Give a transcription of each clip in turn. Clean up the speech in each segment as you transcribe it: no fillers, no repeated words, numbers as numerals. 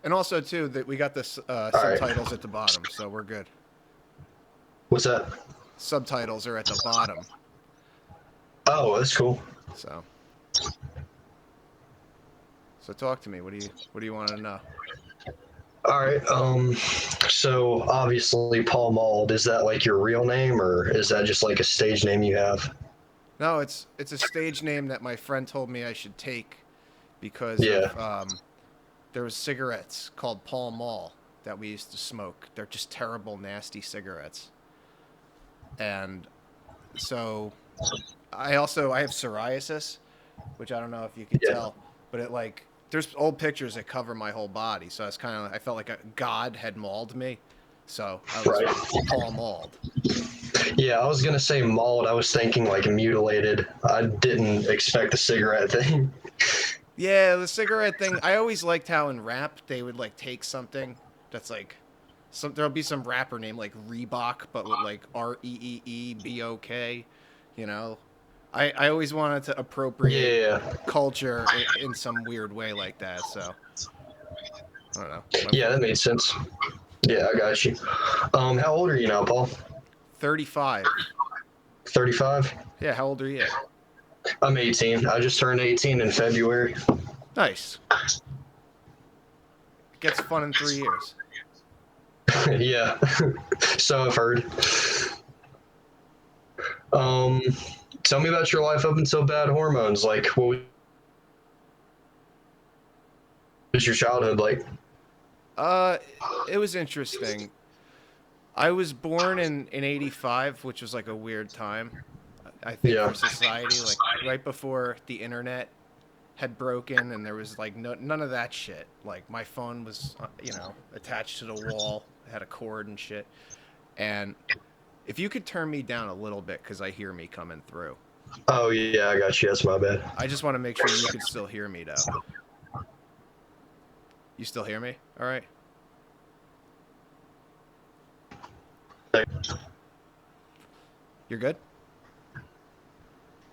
And also too that we got the All right. subtitles at the bottom, so we're good. What's that? Subtitles are at the bottom, Oh, that's cool. so talk to me. What do you want to know? All right. So obviously Paul Mauled, is that like your real name or is that just like a stage name you have? No, it's a stage name that my friend told me I should take because Yeah. of there was cigarettes called Pall Mall that we used to smoke. They're just terrible, nasty cigarettes. And so I have psoriasis, which I don't know if you could Yeah. tell, but it like there's old pictures that cover my whole body, so it's kind of I felt like a god had mauled me, so I was Right. Paul Mauled. Yeah, I was gonna say mauled. I was thinking like mutilated. I didn't expect the cigarette thing. Yeah, the cigarette thing. I always liked how in rap they would like take something that's like there'll be some rapper name like Reebok, but with like Reeebok. You know, I always wanted to appropriate Yeah. culture in some weird way like that. So I don't know. Yeah, that made sense. Yeah, I got you. How old are you now, Paul? 35. 35? Yeah, how old are you? I'm 18. I just turned 18 in February. Nice. It gets fun in 3 years. Yeah. So I've heard. Um, Tell me about your life up until bad hormones. Like, what was your childhood like? Uh, it was interesting. I was born in '85, which was like a weird time. I think Yeah. for society, like right before the internet had broken and there was like none of that shit. Like my phone was, attached to the wall, it had a cord and shit. And if you could turn me down a little bit because I hear me coming through, Oh, yeah, I got you. That's my bad. I just want to make sure you could still hear me though. You still hear me? All right. You're good?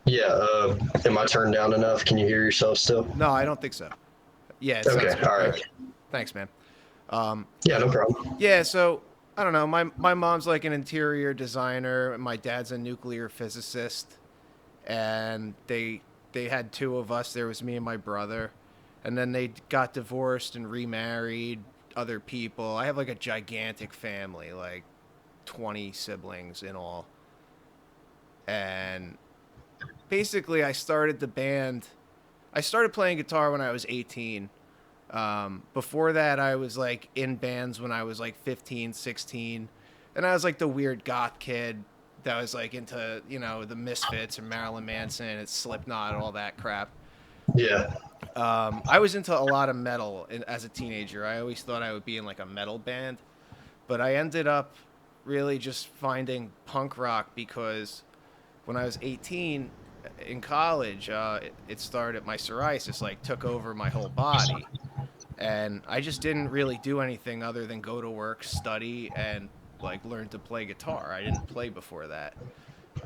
Yeah, am I turned down enough? Can you hear yourself still? No, I don't think so. Yeah, it Okay, sounds good. all All right. right. Thanks, man. Um, Yeah, no problem. yeah, so I don't know. My mom's like an interior designer. My dad's a nuclear physicist, and they had two of us. There was me and my brother, and then they got divorced and remarried other people. I have like a gigantic family, like 20 siblings in all. And basically, I started the band. I started playing guitar when I was 18. Before that, I was like in bands when I was like 15, 16. And I was like the weird goth kid that was like into, the Misfits and Marilyn Manson and Slipknot and all that crap. Yeah, I was into a lot of metal as a teenager. I always thought I would be in like a metal band, but I ended up really just finding punk rock because when I was 18 in college, it started my psoriasis like took over my whole body, and I just didn't really do anything other than go to work, study, and like learn to play guitar. I didn't play before that.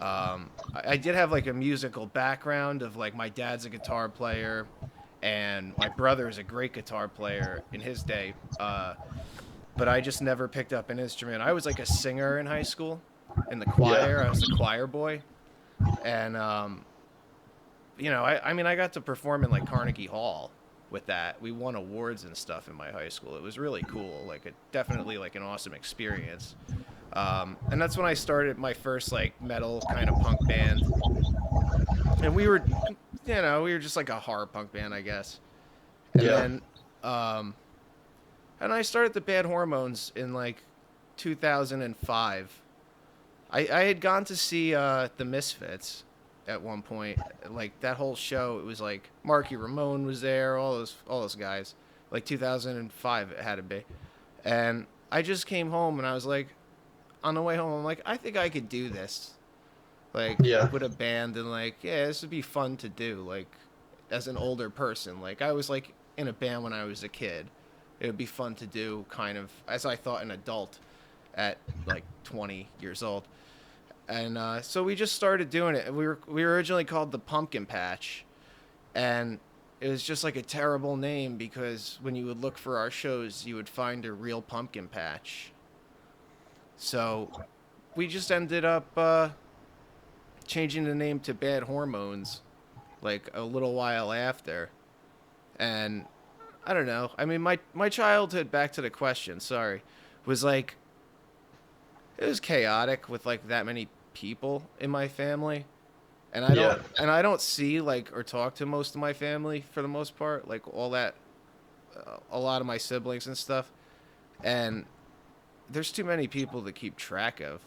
I did have like a musical background of like my dad's a guitar player, and my brother is a great guitar player in his day. But I just never picked up an instrument. I was like a singer in high school in the choir. yeah, I was the choir boy, and I mean, I got to perform in like Carnegie Hall with that. We won awards and stuff in my high school. It was really cool. Like, definitely like an awesome experience. And that's when I started my first like metal kind of punk band. And we were just like a horror punk band, I guess. And yeah, then, and I started the band Whoremoans in like 2005. I had gone to see the Misfits at one point. Like that whole show, it was like Marky Ramone was there, all those guys. Like 2005, it had to be. And I just came home and I was like, on the way home, I'm like, I think I could do this. Like yeah, with a band and like, yeah, this would be fun to do. Like as an older person, like I was like in a band when I was a kid. It would be fun to do, kind of as I thought an adult at like 20 years old. And so we just started doing it. We were originally called the Pumpkin Patch, and it was just like a terrible name because when you would look for our shows, you would find a real pumpkin patch. So we just ended up changing the name to Bad Hormones like a little while after. And I don't know. I mean, my childhood, back to the question, sorry, was like, it was chaotic with like that many people in my family. And Yeah. I don't see like or talk to most of my family for the most part, like all that a lot of my siblings and stuff. And there's too many people to keep track of.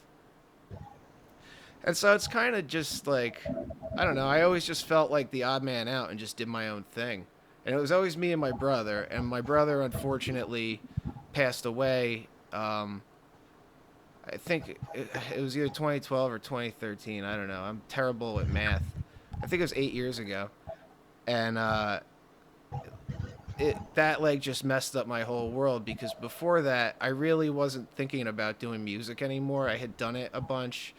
And so it's kind of just like, I don't know. I always just felt like the odd man out and just did my own thing. And it was always me and my brother. And my brother, unfortunately, passed away. I think it was either 2012 or 2013. I don't know. I'm terrible at math. I think it was 8 years ago. And it that like just messed up my whole world because before that, I really wasn't thinking about doing music anymore. I had done it a bunch.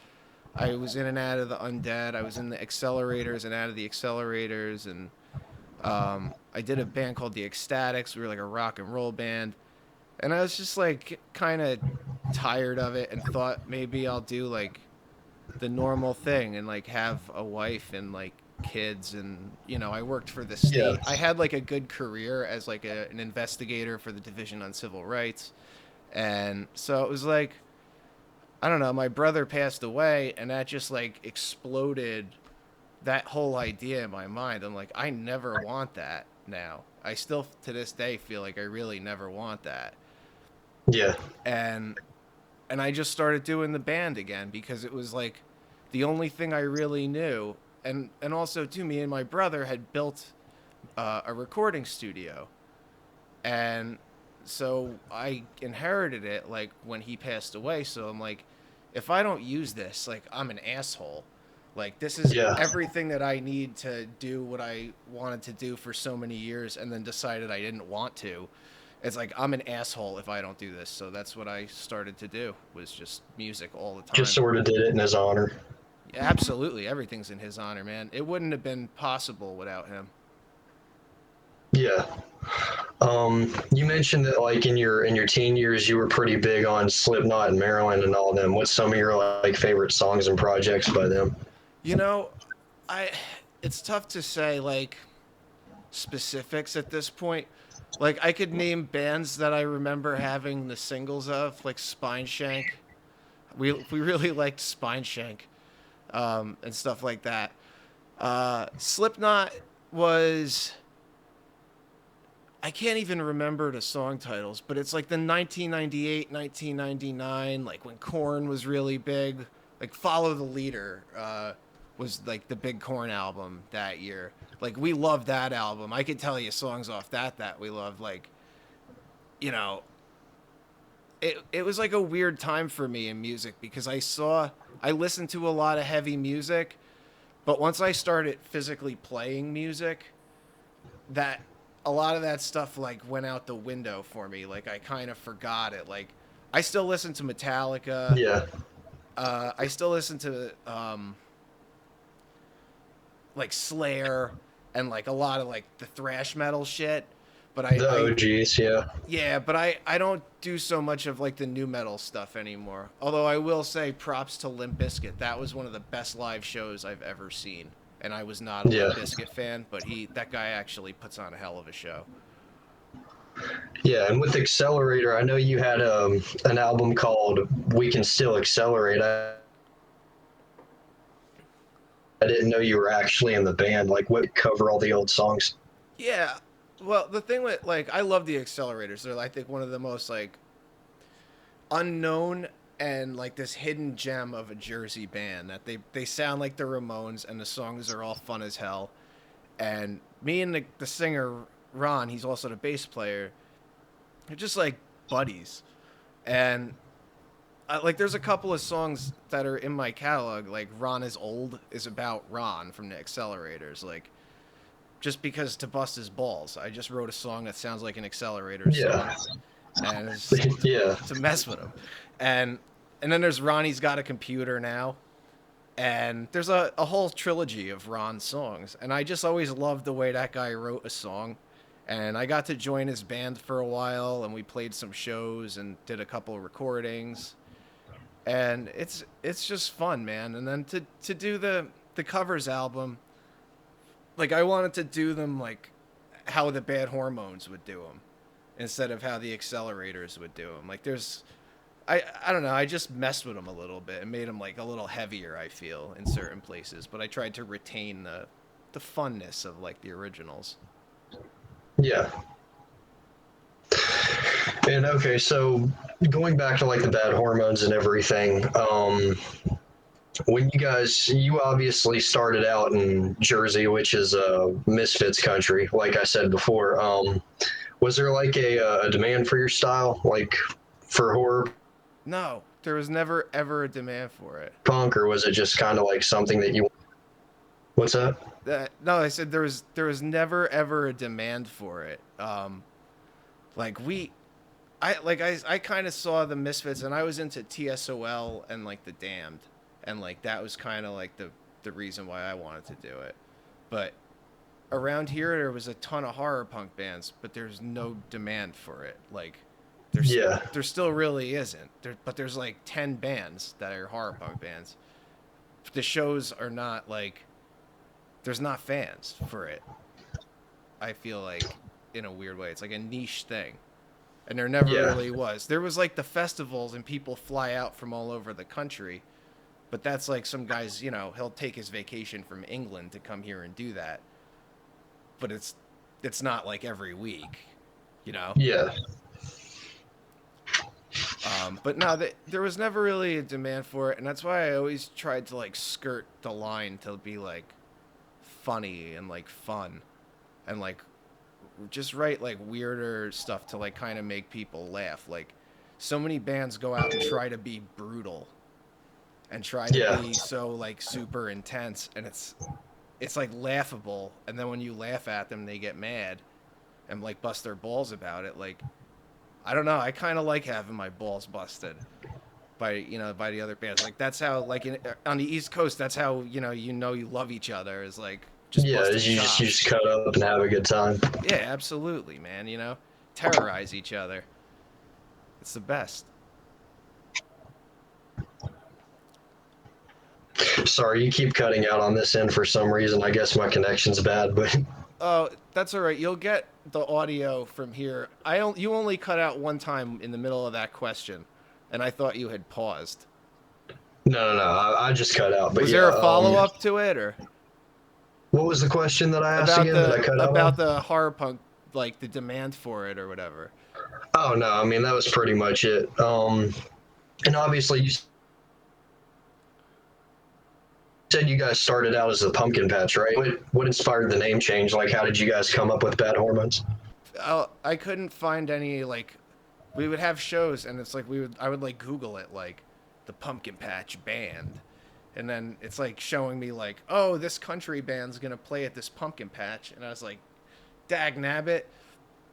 I was in and out of the Undead. I was in the Accelerators and out of the Accelerators, and I did a band called the Ecstatics. We were like a rock and roll band, and I was just like kind of tired of it, and thought maybe I'll do like the normal thing and like have a wife and like kids, and I worked for the Yeah. state. I had like a good career as like an investigator for the Division on Civil Rights, and so it was like, I don't know, my brother passed away, and that just like exploded that whole idea in my mind. I'm like, I never want that now. I still, to this day, feel like I really never want that. Yeah. And I just started doing the band again because it was like the only thing I really knew. And also, too, me and my brother had built a recording studio, and so I inherited it like when he passed away. So I'm like, if I don't use this, like I'm an asshole. Like this is Yeah. everything that I need to do what I wanted to do for so many years, and then decided I didn't want to. It's like I'm an asshole if I don't do this. So that's what I started to do, was just music all the Just time. sort of did it in his honor. Absolutely, everything's in his honor, man. It wouldn't have been possible without him. Yeah. You mentioned that like in your teen years you were pretty big on Slipknot and Maryland and all them. What's some of your like favorite songs and projects by them? You know, I it's tough to say like specifics at this point. Like I could name bands that I remember having the singles of, like Spine Shank. We really liked Spine Shank, and stuff like that. Slipknot was, I can't even remember the song titles, but it's like the 1998, 1999, like when Korn was really big. Like Follow the Leader was like the big Korn album that year. Like we loved that album. I could tell you songs off that we loved. Like, you know, it was like a weird time for me in music because I listened to a lot of heavy music, but once I started physically playing music, that a lot of that stuff like went out the window for me. Like I kind of forgot it. Like I still listen to Metallica. Yeah. I still listen to like Slayer and like a lot of like the thrash metal shit. But The I OGs, yeah. yeah, but I don't do so much of like the new metal stuff anymore. Although I will say props to Limp Bizkit. That was one of the best live shows I've ever seen. And I was not a Yeah. Limp Bizkit fan, but that guy actually puts on a hell of a show. Yeah, and with Accelerator, I know you had an album called We Can Still Accelerate. I didn't know you were actually in the band. Like, what cover all the old songs? Yeah. Well, the thing with like I love the Accelerators. They're I think one of the most like unknown and like this hidden gem of a Jersey band that they sound like the Ramones and the songs are all fun as hell. And me and the singer Ron, he's also the bass player. They're just like buddies. And like there's a couple of songs that are in my catalog, like Ron is Old is about Ron from the Accelerators, like just because to bust his balls. I just wrote a song that sounds like an Accelerator song, Yeah. and it's just Yeah. to mess with him. And then there's Ronnie's Got a Computer Now. And there's a whole trilogy of Ron's songs, and I just always loved the way that guy wrote a song. And I got to join his band for a while, and we played some shows and did a couple recordings. And it's just fun, man. And then to do the covers album, like I wanted to do them like how the Bad Hormones would do them, instead of how the Accelerators would do them. Like there's I don't know. I just messed with them a little bit and made them like a little heavier. I feel in certain places, but I tried to retain the funness of like the originals. Yeah. And okay, so going back to like the bad hormones and everything, when you obviously started out in Jersey, which is a misfits country, like I said before. Was there like a demand for your style, like for horror No, there was never ever a demand for it. punk, or was it just kind of like something that you? What's that? No, I said there was never ever a demand for it. Like I kind of saw the Misfits, and I was into TSOL and like the Damned, and like that was kind of like the reason why I wanted to do it. But around here, there was a ton of horror punk bands, but there's no demand for it. Like there's Yeah, there still really isn't. But there's like 10 bands that are horror punk bands. The shows are not like there's not fans for it. I feel like in a weird way, it's like a niche thing, and there never yeah, really was. There was like the festivals, and people fly out from all over the country, but that's like some guys, he'll take his vacation from England to come here and do that. But it's not like every week, you know. yeah. But no, there was never really a demand for it, and that's why I always tried to like skirt the line to be like funny and like fun, and like just write like weirder stuff to like kind of make people laugh. Like so many bands go out and try to be brutal and try to Yeah, be so like super intense, and it's like laughable, and then when you laugh at them they get mad and like bust their balls about it. Like I don't know, I kind of like having my balls busted by the other bands. Like that's how like on the East Coast, that's how you love each other, is like just yeah. busting You just chops. cut up and have a good time. Yeah, absolutely, man. Terrorize each other. It's the best. Sorry, you keep cutting out on this end for some reason. I guess my connection's bad, but Oh, that's all right. You'll get the audio from here. You only cut out one time in the middle of that question, and I thought you had paused. no. I just cut out. But Was yeah, there a follow up to it, or what was the question that I asked about again that I the cut out on? about the horror punk, like the demand for it or whatever? Oh no, I mean that was pretty much it. And obviously you said you guys started out as the Pumpkin Patch, right? What inspired the name change? Like, how did you guys come up with Bad Hormones? I couldn't find any like we would have shows, and it's like I would like Google it, like the Pumpkin Patch Band, and then it's like showing me like, oh, this country band's gonna play at this pumpkin patch, and I was like, dag nabbit,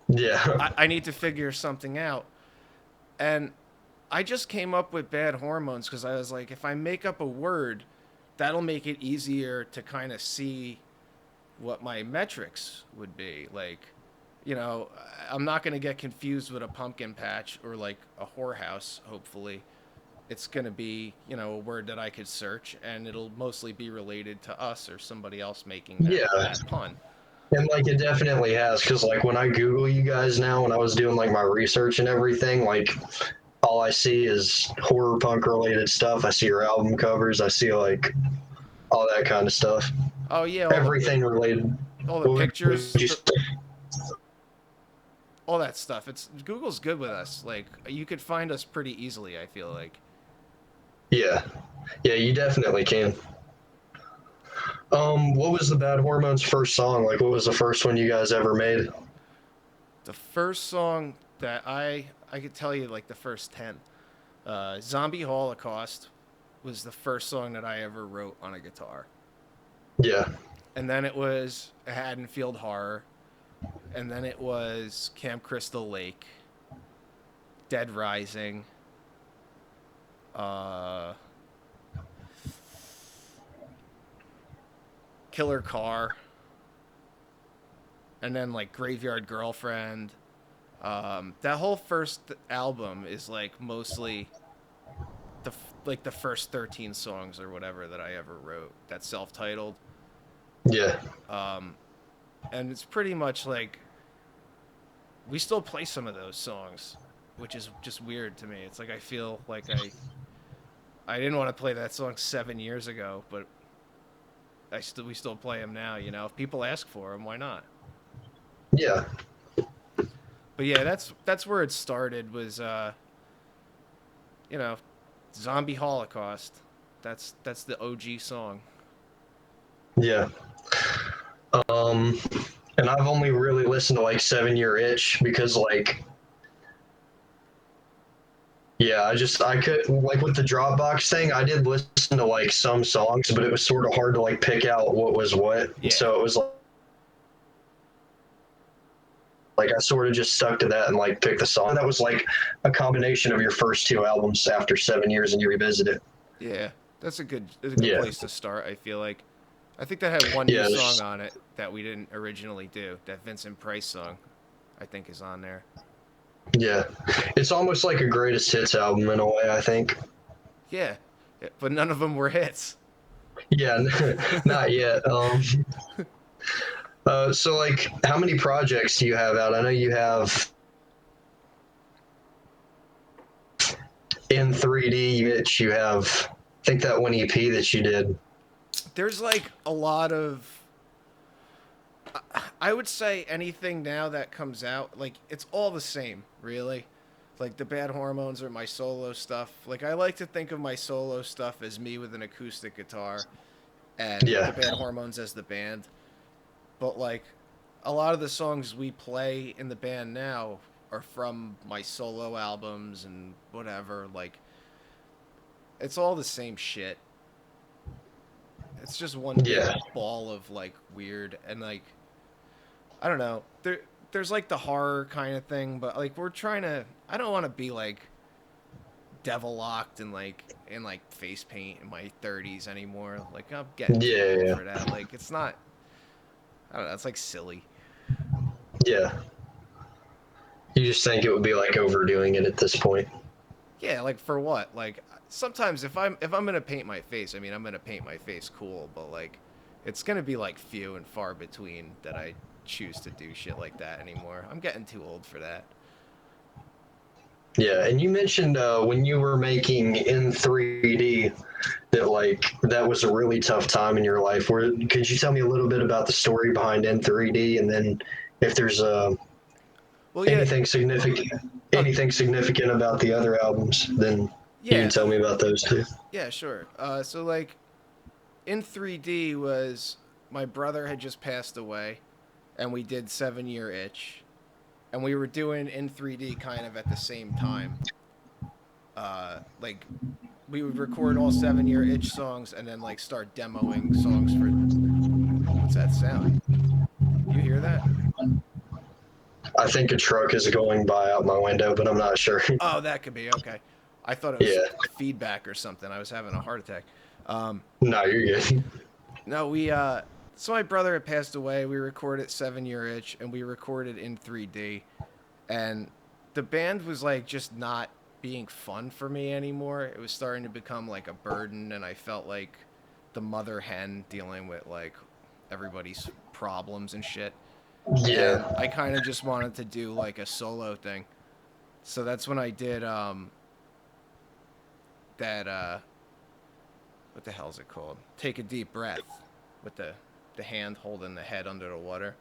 Yeah, I need to figure something out. And I just came up with Bad Hormones because I was like, if I make up a word, that'll make it easier to kind of see what my metrics would be. Like, you know, I'm not going to get confused with a pumpkin patch or like a whorehouse, hopefully. It's going to be, a word that I could search, and it'll mostly be related to us or somebody else making that, yeah. that pun. And like it definitely has, because like when I Google you guys now, when I was doing like my research and everything, like all I see is horror punk related stuff. I see your album covers. I see like all that kind of stuff. Oh, yeah, Everything related. all the What pictures, would you say? all that stuff. It's Google's good with us. Like, you could find us pretty easily, I feel like. Yeah, yeah, you definitely can. What was the Bad Hormones first song? Like, what was the first one you guys ever made? The first song that I could tell you like the first 10. Zombie Holocaust was the first song that I ever wrote on a guitar. Yeah, And then it was a Haddonfield Horror, and then it was Camp Crystal Lake, Dead Rising, uh Killer Car, and then like Graveyard Girlfriend. That whole first album is like mostly like the first 13 songs or whatever that I ever wrote. That's self-titled. Yeah. Um, and it's pretty much like we still play some of those songs, which is just weird to me. It's like I feel like I didn't want to play that song 7 years ago, but we still play them now. You know, if people ask for them, why not? Yeah. But yeah, that's where it started. Was you know, Zombie Holocaust. That's the OG song. Yeah. Um, and I've only really listened to like 7 Year Itch because like, yeah, I could like with the Dropbox thing, I did listen to like some songs, but it was sort of hard to like pick out what was what. Yeah, So it was like I sort of just stuck to that and like picked the song. That was like a combination of your first two albums after 7 years and you revisit it. yeah. That's a good Yeah. place to start. I feel like. I think that had one new Yeah. song on it that we didn't originally do. That Vincent Price song, I think, is on there. Yeah. It's almost like a greatest hits album in a way, I think. Yeah, yeah, but none of them were hits. Yeah, not yet. So like, how many projects do you have out? I know you have in 3D, which you have, I think that one EP that you did. There's like a lot of. I would say anything now that comes out, like it's all the same, really. Like the Bad Hormones or my solo stuff. Like I like to think of my solo stuff as me with an acoustic guitar, and the Yeah, Bad Hormones as the band. But like a lot of the songs we play in the band now are from my solo albums and whatever. Like it's all the same shit. It's just one big yeah, ball of like weird and like I don't know. There's like the horror kind of thing, but like we're trying to. I don't want to be like devil locked and like in like face paint in my 30s anymore. Like I'm getting too yeah, old yeah, for that. Like it's not. I don't know. It's like silly. yeah. You just think it would be like overdoing it at this point. Yeah, like for what? Like sometimes if I'm gonna paint my face, I mean I'm gonna paint my face cool, but like it's gonna be like few and far between that I choose to do shit like that anymore. I'm getting too old for that. Yeah, and you mentioned when you were making in 3D that like that was a really tough time in your life. Where could you tell me a little bit about the story behind in 3D, and then if there's Well, yeah, uh, anything significant about the other albums, then you can yeah, tell me about those too. yeah, sure. So like in 3D was my brother had just passed away, and we did 7 Year Itch, and we were doing in 3D kind of at the same time. Like we would record all 7 Year Itch songs and then like start demoing songs for. What's that sound? You hear that? I think a truck is going by out my window, but I'm not sure. Oh, that could be okay. I thought it was Yeah, feedback or something. I was having a heart attack. no, you're good. No, we so my brother had passed away. We recorded 7 Year Itch and we recorded in 3D. And the band was like just not being fun for me anymore. It was starting to become like a burden and I felt like the mother hen dealing with like everybody's problems and shit. And Yeah, I kind of just wanted to do like a solo thing. So that's when I did that what the hell is it called? Take a deep breath with the hand holding the head under the water.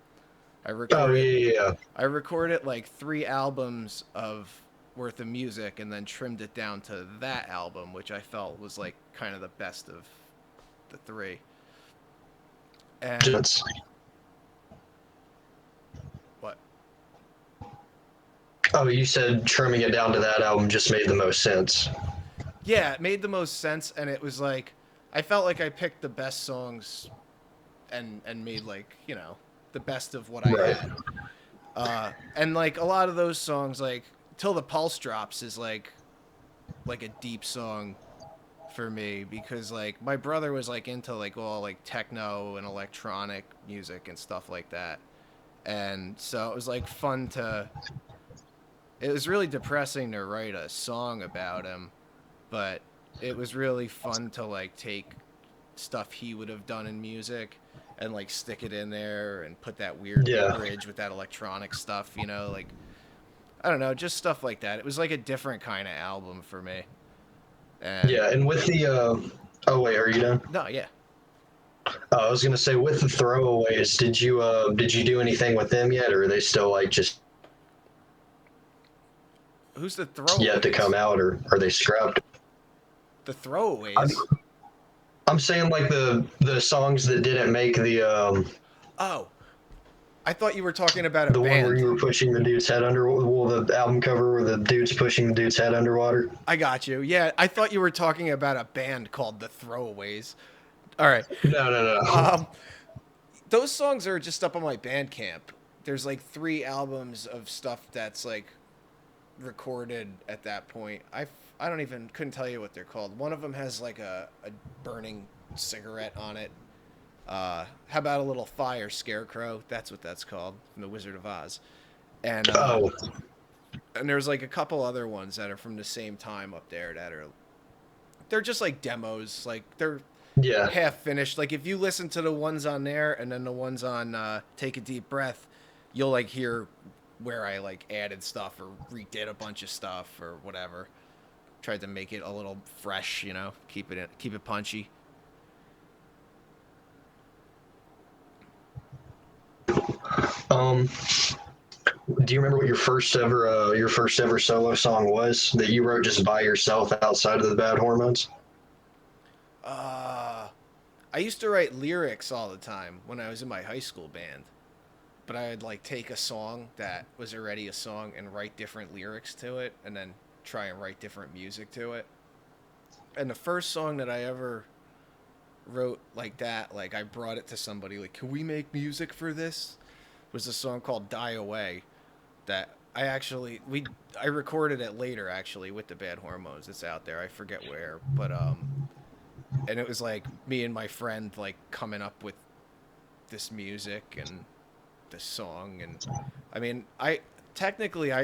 I oh recorded yeah, yeah, I recorded like 3 albums of worth of music and then trimmed it down to that album, which I felt was like kind of the best of the three. And yeah. what? Oh, you said trimming it down to that album just made the most sense. Yeah, it made the most sense, and it was like I felt like I picked the best songs and made like the best of what I Right. had. And like a lot of those songs, like "Till the Pulse Drops" is like a deep song for me because like my brother was like into like all like techno and electronic music and stuff like that. And so it was like fun to it was really depressing to write a song about him, but it was really fun to like take stuff he would have done in music and like stick it in there and put that weird Yeah, bridge with that electronic stuff, like I don't know, just stuff like that. It was like a different kind of album for me. And yeah. And with the oh wait, are you done? no, yeah. I was gonna say with the throwaways, did you do anything with them yet, or are they still like just Who's the yet to come throwaways? out, or are they scrapped? The I'm, throwaways. I'm saying like the songs that didn't make Oh, I thought you were talking about a the one where band. you were pushing the dude's head under, well, the album cover where the dude's pushing the dude's head underwater. I got you. Yeah, I thought you were talking about a band called the Throwaways. All right. No, no, no, no. Um, those songs are just up on my Bandcamp. There's like 3 albums of stuff that's like recorded at that point. I don't even couldn't tell you what they're called. One of them has like a burning cigarette on it. How about a little fire scarecrow? That's what that's called from the Wizard of Oz. And Oh, there's like a couple other ones that are from the same time up there that are they're just like demos. Like they're yeah, half finished. Like if you listen to the ones on there and then the ones on Take a Deep Breath, you'll like hear where I like added stuff or redid a bunch of stuff or whatever. Tried to make it a little fresh, keep it punchy. um, do you remember what your first ever solo song was that you wrote just by yourself outside of the Bad Hormones? Uh I used to write lyrics all the time when I was in my high school band. But I would like take a song that was already a song and write different lyrics to it and then try and write different music to it. And the first song that I ever wrote like that, like I brought it to somebody like, "Can we make music for this?" was a song called Die Away that I recorded it later actually with the Bad Hormones. It's out there. I forget where, but and it was like me and my friend like coming up with this music and this song. And I mean, I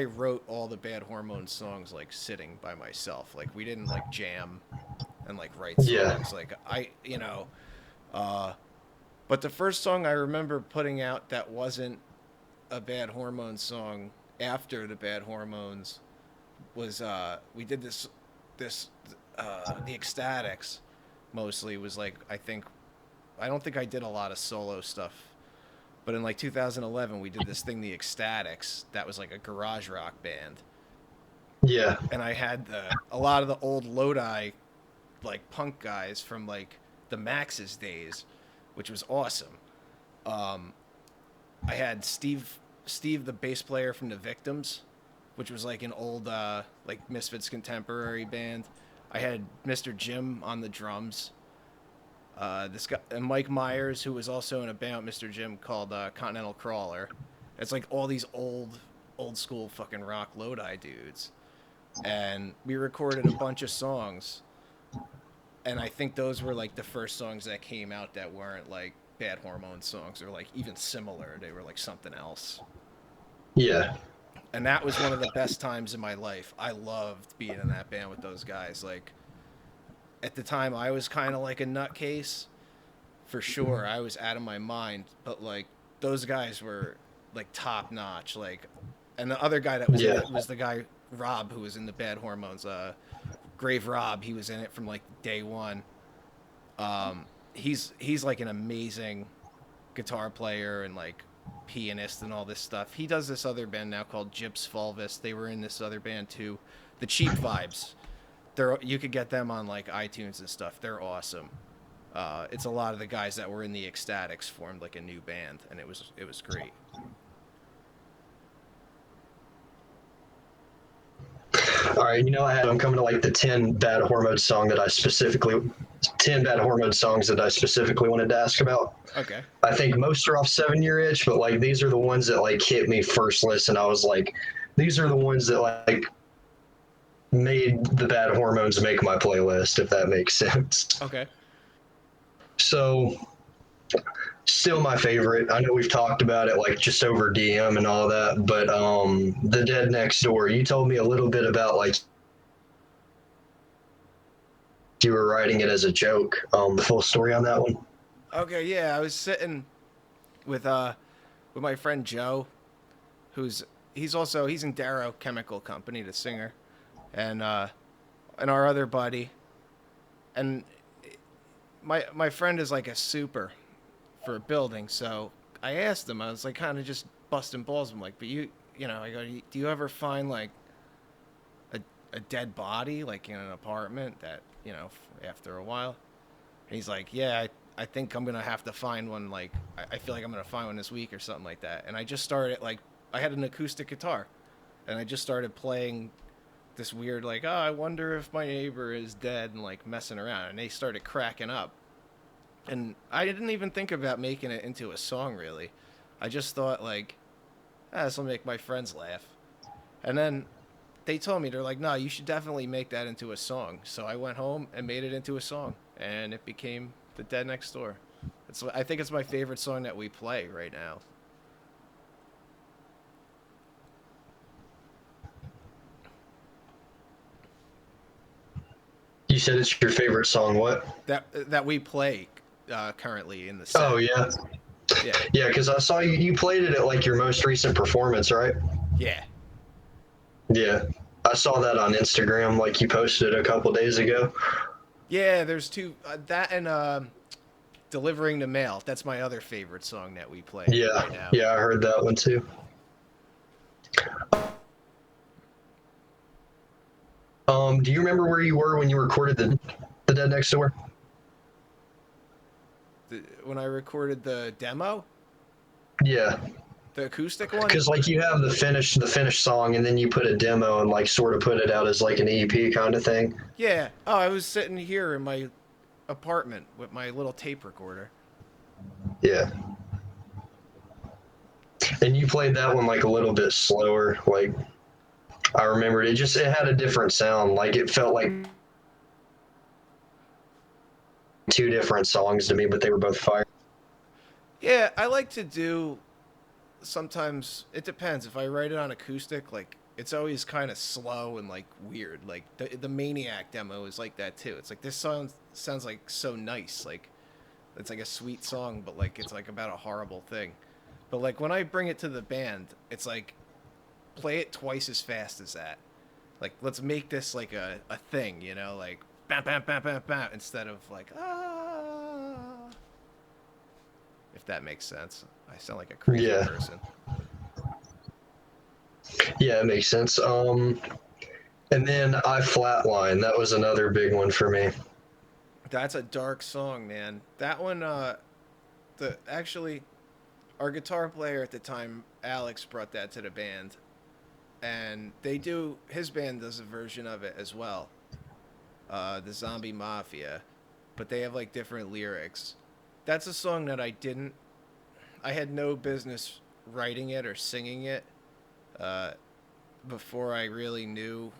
wrote all the Bad Hormones songs like sitting by myself. Like we didn't like jam and like write Yeah, songs. Like uh but the first song I remember putting out that wasn't a Bad Hormones song after the Bad Hormones was we did this the Ecstatics mostly was like I don't think I did a lot of solo stuff. But in like 2011, we did this thing, the Ecstatics, that was like a garage rock band, yeah, and I had a lot of the old Lodi like punk guys from like the Max's days, which was awesome. Um, I had Steve, the bass player from the Victims, which was like an old like Misfits contemporary band. I had Mr. Jim on the drums. This guy and Mike Myers, who was also in a band with Mr. Jim called Continental Crawler. It's like all these old school fucking rock Lodi dudes, and we recorded a bunch of songs. And I think those were like the first songs that came out that weren't like Bad Hormone songs or like even similar. They were like something else. yeah, And that was one of the best times in my life. I loved being in that band with those guys. Like at the time, I was kind of like a nutcase for sure. I was out of my mind, but like those guys were like top notch. Like, and the other guy that was in yeah. it was the guy Rob who was in the Bad Hormones. Grave Rob. He was in it from like day one. He's like an amazing guitar player and like pianist and all this stuff. He does this other band now called Gyps Fulvis. They were in this other band too, the Cheap Vibes. You could get them on like iTunes and stuff. They're awesome. It's a lot of the guys that were in the Ecstatics formed like a new band, and it was great. All right, I'm coming to like the 10 bad hormone songs that I specifically wanted to ask about. Okay. I think most are off 7 Year Itch, but like these are the ones that like hit me first listen. I was like, these are the ones that like made the bad hormones make my playlist, if that makes sense. Okay. So still my favorite. I know we've talked about it like just over DM and all that, but The Dead Next Door, you told me a little bit about like you were writing it as a joke. The full story on that one. Okay, yeah, I was sitting with with my friend Joe, who's he's in Darrow Chemical Company, the singer, and and our other buddy, and my friend is like a super for building, so I asked him, I was like kind of just busting balls. I'm like, but you know, I go, do you ever find like a a dead body like in an apartment that you know after a while? And he's like, yeah, I think I'm gonna have to find one. Like, I feel like I'm gonna find one this week or something like that. And I just started like, I had an acoustic guitar, and I just started playing this weird like, oh, I wonder if my neighbor is dead, and like messing around. And they started cracking up, and I didn't even think about making it into a song really. I just thought like, ah, this will make my friends laugh. And then they told me, they're like, no, you should definitely make that into a song. So I went home and made it into a song, and it became The Dead Next Door. I think it's my favorite song that we play right now. You said it's your favorite song. What? That we play currently in the Oh set. yeah, Yeah, yeah. Because I saw you played it at like your most recent performance, right? yeah, Yeah, I saw that on Instagram. Like you posted a couple days ago. yeah. There's two that and Delivering the Mail. That's my other favorite song that we play Yeah, right now. yeah. I heard that one too. Do you remember where you were when you recorded the Dead Next Door? When I recorded the demo, Yeah, the acoustic one. because like you have the finished song, and then you put a demo and like sort of put it out as like an EP kind of thing. Yeah. Oh, I was sitting here in my apartment with my little tape recorder. Yeah, and you played that one like a little bit slower. Like I remembered it had a different sound. Like it felt like two different songs to me, but they were both fire. Yeah, I like to do sometimes it depends. If I write it on acoustic, like it's always kind of slow and like weird. Like the Maniac demo is like that too. It's like this song sounds like so nice. Like it's like a sweet song, but like it's like about a horrible thing. But like when I bring it to the band, it's like play it twice as fast as that. Like let's make this like a thing, you know, like bam bam bam bam bam instead of like ah, if that makes sense. I sound like a crazy Yeah, person. yeah, it makes sense. And then I Flatline. That was another big one for me. That's a dark song, man. That one the actually our guitar player at the time, Alex, brought that to the band, and his band does a version of it as well, the Zombie Mafia, but they have like different lyrics. That's a song that I had no business writing it or singing it uh, before I really knew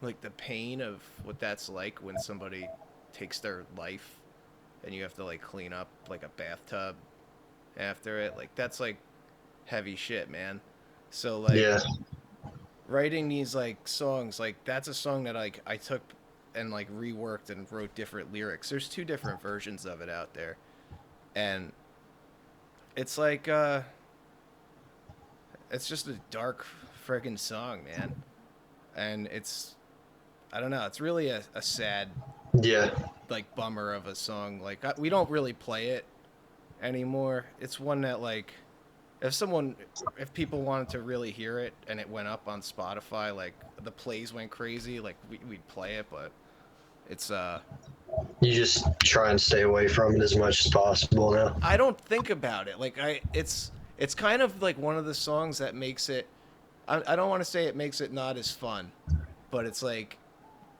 like the pain of what that's like when somebody takes their life and you have to like clean up like a bathtub after it. Like that's like heavy shit, man. So like Yeah, writing these like songs, like that's a song that like I took and like reworked and wrote different lyrics. There's two different versions of it out there. And it's like it's just a dark friggin' song, man. And it's I don't know, it's really a sad yeah, like bummer of a song. Like we don't really play it anymore. It's one that like if someone if people wanted to really hear it and it went up on Spotify, like the plays went crazy, like we'd play it, but it's you just try and stay away from it as much as possible now. I don't think about it. Like it's kind of like one of the songs that makes it I don't want to say it makes it not as fun, but it's like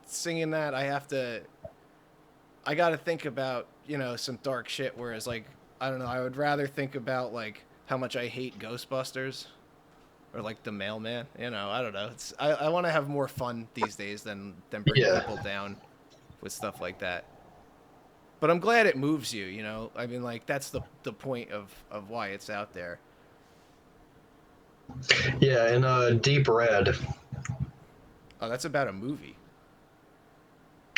singing that I got to think about, you know, some dark shit whereas like I don't know, I would rather think about like how much I hate Ghostbusters. or like the mailman. You know, I don't know. I want to have more fun these days than bring Yeah. people down with stuff like that. But I'm glad it moves you. You know, I mean, like that's the point of why it's out there. Yeah, and Deep Red. Oh, that's about a movie.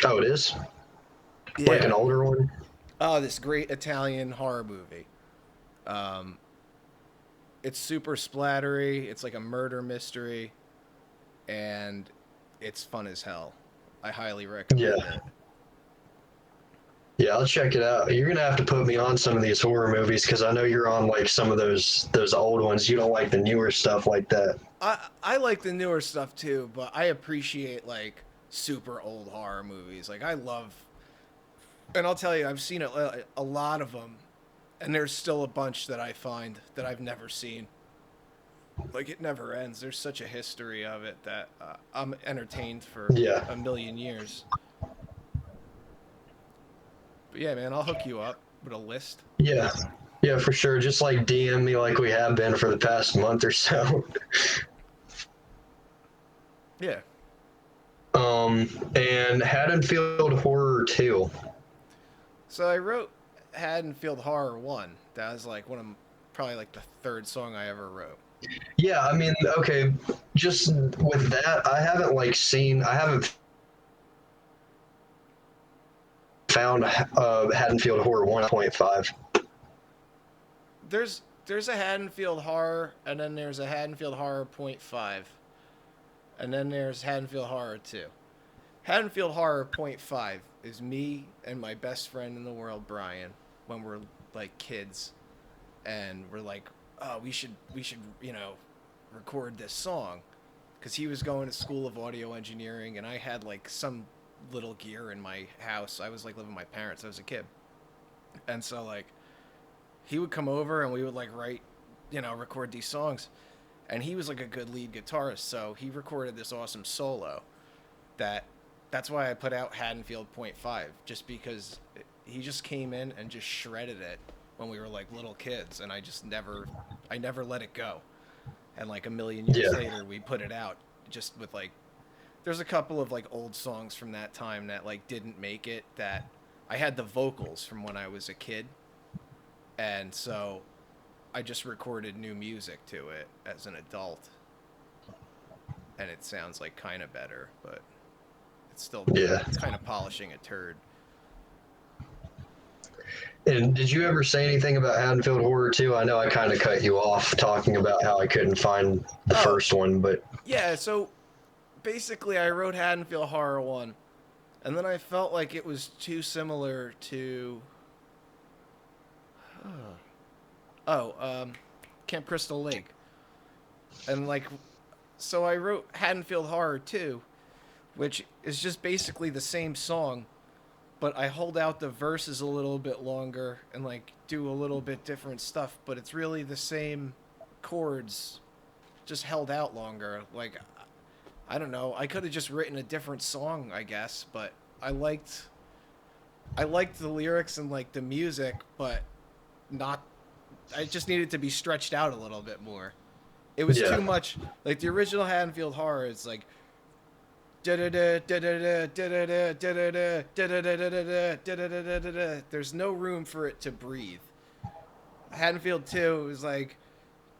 Oh, it is? Like an Yeah. older one? Oh, this great Italian horror movie. Um, it's super splattery. It's like a murder mystery, and it's fun as hell. I highly recommend Yeah. it. Yeah, I'll check it out. You're gonna have to put me on some of these horror movies because I know you're on like some of those old ones. You don't like the newer stuff like that. I like the newer stuff too, but I appreciate like super old horror movies. Like I love, and I'll tell you, I've seen a lot of them, and there's still a bunch that I find that I've never seen. Like it never ends. There's such a history of it that I'm entertained for Yeah. a million years. But yeah, man, I'll hook you up with a list. Yeah. Yeah, for sure. Just like DM me like we have been for the past month or so. Yeah. And Haddonfield Horror 2. So I wrote Haddonfield Horror 1. That was like one of probably like the third song I ever wrote. Yeah, I mean, okay, just with that, I haven't found Haddonfield Horror 1.5. There's a Haddonfield Horror, and then there's a Haddonfield Horror point .5, and then there's Haddonfield Horror 2. Haddonfield Horror point .5 is me and my best friend in the world, Brian, when we're like kids, and we're like, oh, we should record this song, because he was going to school of audio engineering, and I had like some little gear in my house. I was like living with my parents. I was a kid, and so like he would come over and we would like write, record these songs. And he was like a good lead guitarist, so he recorded this awesome solo. That's why I put out Haddonfield point .5, just because he just came in and just shredded it when we were like little kids, and I never let it go. And like a million years Yeah. later, we put it out just with like, there's a couple of like old songs from that time that like didn't make it, that I had the vocals from when I was a kid, and so I just recorded new music to it as an adult, and it sounds like kind of better, but it's still Yeah. kind of polishing a turd. And did you ever say anything about Haddonfield Horror 2? I know I kind of cut you off talking about how I couldn't find the Oh, first one, but yeah, so basically I wrote Haddonfield Horror 1, and then I felt like it was too similar to Camp Crystal Lake. And like, so I wrote Haddonfield Horror 2, which is just basically the same song, but I hold out the verses a little bit longer and like do a little bit different stuff, but it's really the same chords just held out longer. Like I don't know, I could have just written a different song, I guess, but I liked I liked the lyrics and like the music, but not I just needed to be stretched out a little bit more. It was yeah. too much. Like the original Haddonfield Horror is like there's no room for it to breathe. Haddonfield 2 is like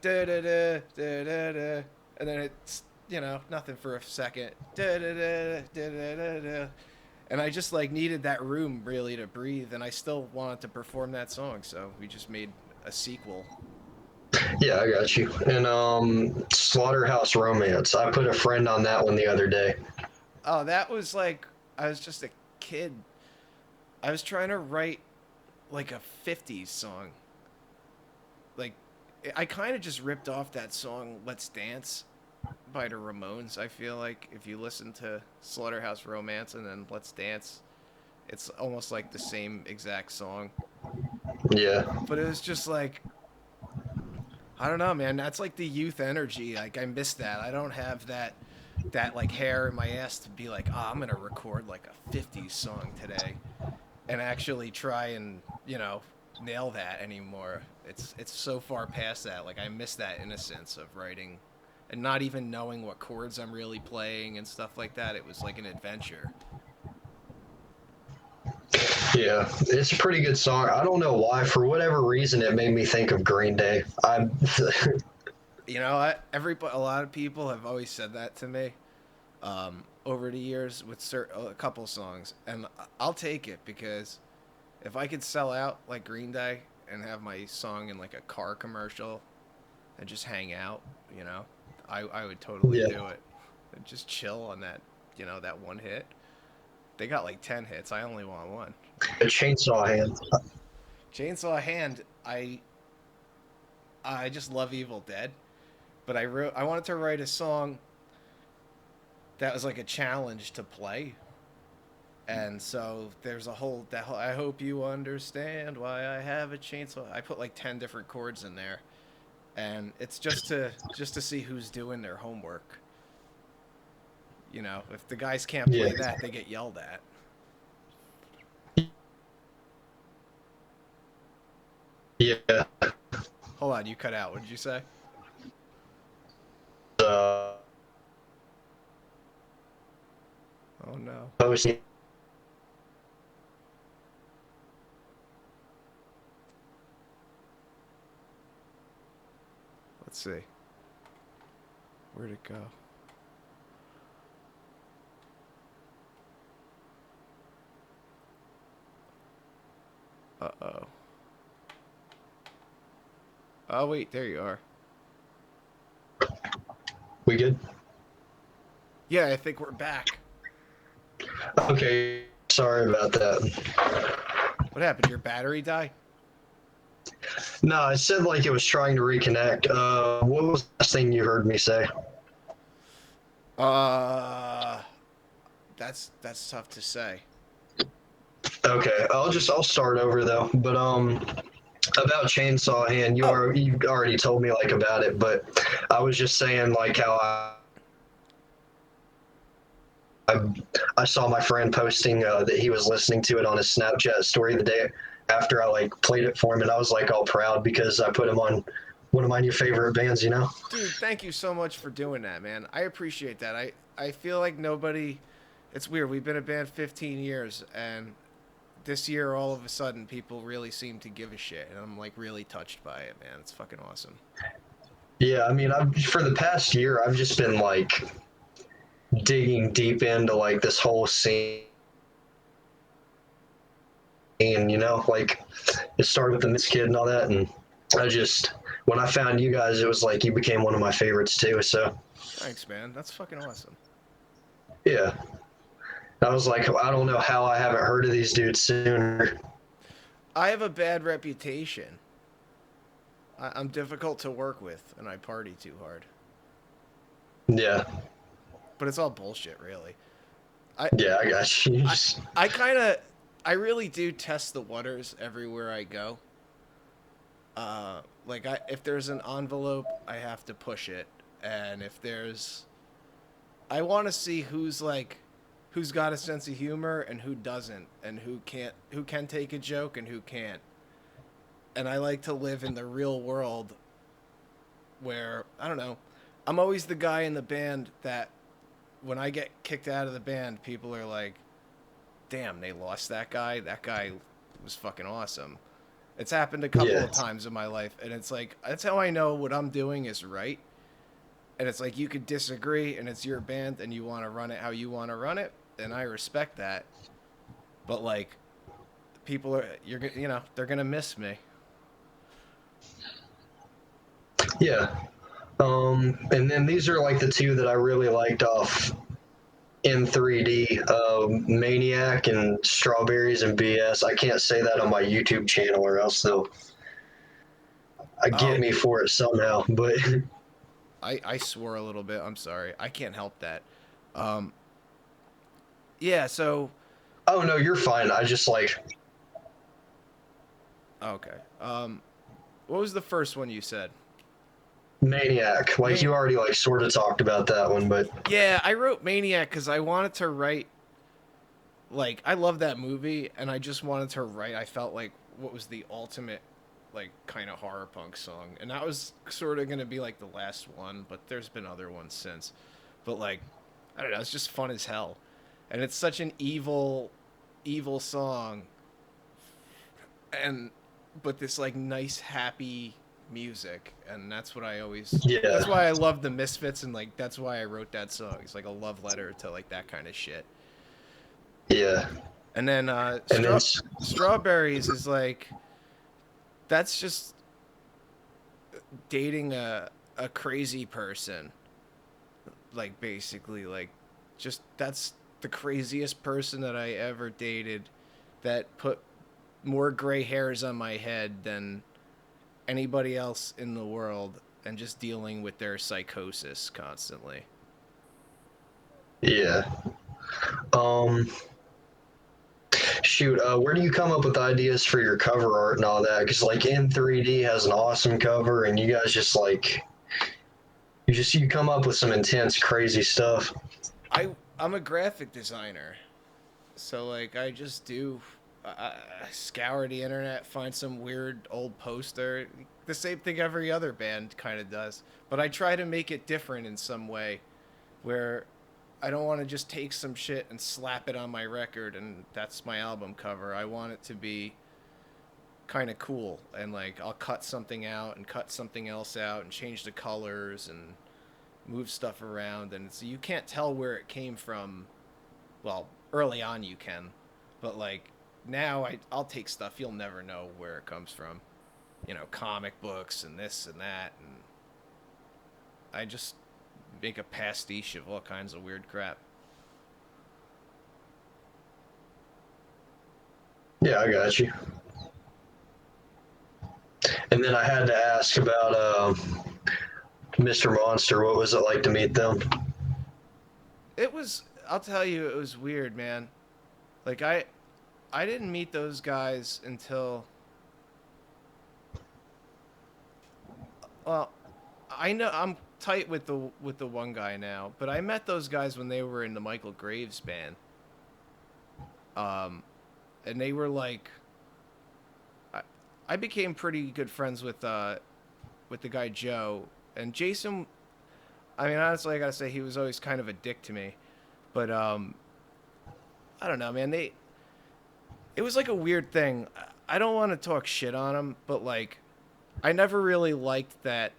and then it's nothing for a second. And I just like needed that room really to breathe, and I still wanted to perform that song, so we just made a sequel. Yeah, I got you. And Slaughterhouse Romance. I put a friend on that one the other day. Oh, that was like I was just a kid. I was trying to write like a '50s song. Like I kind of just ripped off that song "Let's Dance" by the Ramones. I feel like if you listen to Slaughterhouse Romance and then "Let's Dance," it's almost like the same exact song. Yeah. But it was just like I don't know, man. That's like the youth energy. Like I miss that. I don't have that like hair in my ass to be like, oh, I'm gonna record like a '50s song today, and actually try and nail that anymore. It's so far past that. Like I miss that innocence of writing and not even knowing what chords I'm really playing and stuff like that. It was like an adventure. Yeah, it's a pretty good song. I don't know why. For whatever reason, it made me think of Green Day. I You know, a lot of people have always said that to me over the years with a couple songs, and I'll take it because if I could sell out like Green Day and have my song in like a car commercial and just hang out, you know, I would totally yeah, do it. And just chill on that, that one hit. They got like 10 hits. I only want one. a chainsaw hand. Chainsaw Hand, I just love Evil Dead, but I wanted to write a song that was like a challenge to play. And so there's I hope you understand why I have a chainsaw. I put like 10 different chords in there, and it's just to see who's doing their homework. If the guys can't Yeah, play that, they get yelled at. yeah. Hold on, you cut out. What did you say? Uh, Oh no. post. Let's see. Where'd it go? Uh-oh. Oh wait, there you are. We good? Yeah, I think we're back. Okay. Sorry about that. What happened? Your battery die? No, it said like it was trying to reconnect. What was the last thing you heard me say? Uh, that's tough to say. Okay, I'll start over though. But about Chainsaw Hand, Oh, you already told me like about it, but I was just saying like how I, I saw my friend posting that he was listening to it on his Snapchat story the day after I like played it for him, and I was like all proud because I put him on one of my new favorite bands. You know? dude, thank you so much for doing that, man. I appreciate that. I feel like nobody. It's weird. We've been a band 15 years, and this year, all of a sudden, people really seem to give a shit, and I'm like really touched by it, man. It's fucking awesome. Yeah, I mean, for the past year, I've just been like digging deep into like this whole scene. You know, like it started with the Miss Kid and all that, and I just when I found you guys, it was like you became one of my favorites too. So Thanks, man. That's fucking awesome. yeah, I was like, I don't know how I haven't heard of these dudes sooner. I have a bad reputation. I'm difficult to work with, and I party too hard. Yeah, But it's all bullshit, really. I yeah, I got you. I I kind of I really do test the waters everywhere I go. Like if there's an envelope, I have to push it, and if there's, I want to see who's got a sense of humor and who doesn't, and who can take a joke and who can't. And I like to live in the real world where I don't know. I'm always the guy in the band that when I get kicked out of the band, people are like, "Damn, they lost that guy. That guy was fucking awesome." It's happened a couple Yeah, of times in my life, and it's like that's how I know what I'm doing is right. And it's like you could disagree, and it's your band, and you want to run it how you want to run it, and I respect that. But like, people are they're gonna miss me. yeah. And then these are like the two that I really liked off in 3D, Maniac and Strawberries and BS. I can't say that on my YouTube channel or else they'll get Oh, me for it somehow. But I swore a little bit. I'm sorry. I can't help that. Um, yeah. So oh no, you're fine. I just like okay. What was the first one you said? Maniac. Like Man, you already like sort of talked about that one, but yeah, I wrote Maniac because I wanted to write. Like, I love that movie, and I just wanted to write. I felt like what was the ultimate. like kind of horror punk song, and that was sort of gonna be like the last one, but there's been other ones since. But like, I don't know, it's just fun as hell, and it's such an evil song, and but this like nice happy music, and that's what I always. Yeah, That's why I love the Misfits, and like that's why I wrote that song. It's like a love letter to like that kind of shit. yeah. And then And then Strawberries is like that's just dating a crazy person, like basically like just that's the craziest person that I ever dated that put more gray hairs on my head than anybody else in the world, and just dealing with their psychosis constantly. yeah. Um, Shoot, where do you come up with ideas for your cover art and all that? Because like N3D has an awesome cover, and you guys just like you come up with some intense, crazy stuff. I'm a graphic designer. So like I just do I scour the internet, find some weird old poster. The same thing every other band kind of does, but I try to make it different in some way where I don't want to just take some shit and slap it on my record and that's my album cover. I want it to be kind of cool, and like I'll cut something out and cut something else out and change the colors and move stuff around, and so you can't tell where it came from. Well, early on you can, but like now I'll take stuff you'll never know where it comes from. You know, comic books and this and that, and I just make a pastiche of all kinds of weird crap. Yeah, I got you. And then I had to ask about Mr. Monster. What was it like to meet them? It was, I'll tell you, it was weird, man. Like I didn't meet those guys until, well, I know I'm tight with the one guy now, but I met those guys when they were in the Michael Graves band. Um and they were like I, I became pretty good friends with the guy Joe, and Jason. I mean, honestly, I gotta say he was always kind of a dick to me, but I don't know, man. It was like a weird thing. I don't want to talk shit on them, but like I never really liked that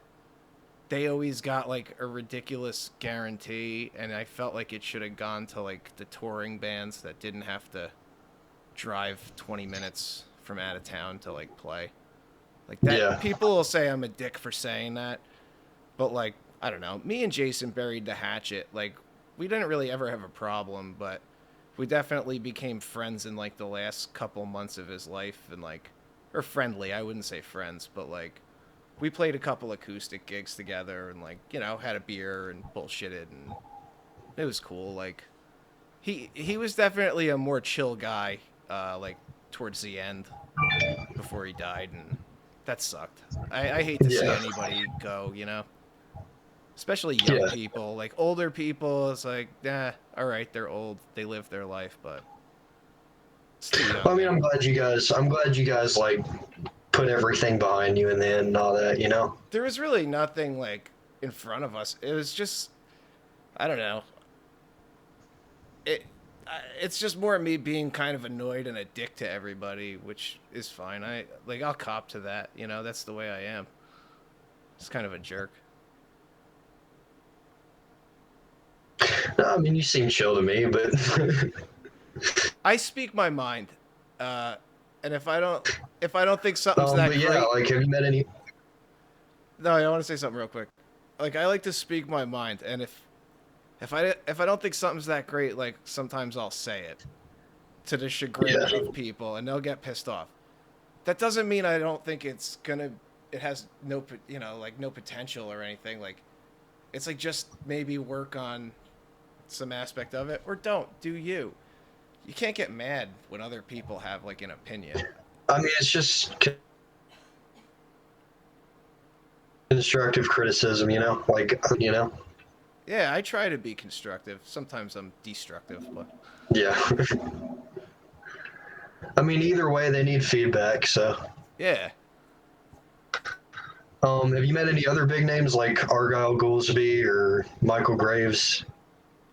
they always got like a ridiculous guarantee, and I felt like it should have gone to like the touring bands that didn't have to drive 20 minutes from out of town to like play. Like that Yeah, people will say I'm a dick for saying that, but like I don't know. Me and Jason buried the hatchet. Like we didn't really ever have a problem, but we definitely became friends in like the last couple months of his life, and like or friendly. I wouldn't say friends, but like we played a couple acoustic gigs together and like, you know, had a beer and bullshitted, and it was cool. Like he was definitely a more chill guy like towards the end before he died, and that sucked. I hate to see yeah, anybody go, you know, especially young yeah. people. Like older people, it's like, nah, all right, they're old, they lived their life, but it's too Well, young, I mean, man. I'm glad you guys like put everything behind you in the end and all that. You know. There was really nothing like in front of us. It was just, I don't know. It it's just more me being kind of annoyed and a dick to everybody, which is fine. I like I'll cop to that, you know. That's the way I am. It's kind of a jerk. No, I mean, you seem chill to me, but I speak my mind, and if I don't think something's that but yeah, great, like, have you met any? no, I want to say something real quick. Like I like to speak my mind, and if I don't think something's that great, like sometimes I'll say it to the chagrin Yeah, of people, and they'll get pissed off. That doesn't mean I don't think it's gonna. It has no, you know, like no potential or anything. Like it's like just maybe work on some aspect of it, or don't do you. You can't get mad when other people have like an opinion. I mean, it's just constructive criticism, you know, like you know, Yeah, I try to be constructive. Sometimes I'm destructive, but yeah. I mean, either way, they need feedback. So yeah. Have you met any other big names like Argyle Goolsby or Michael Graves?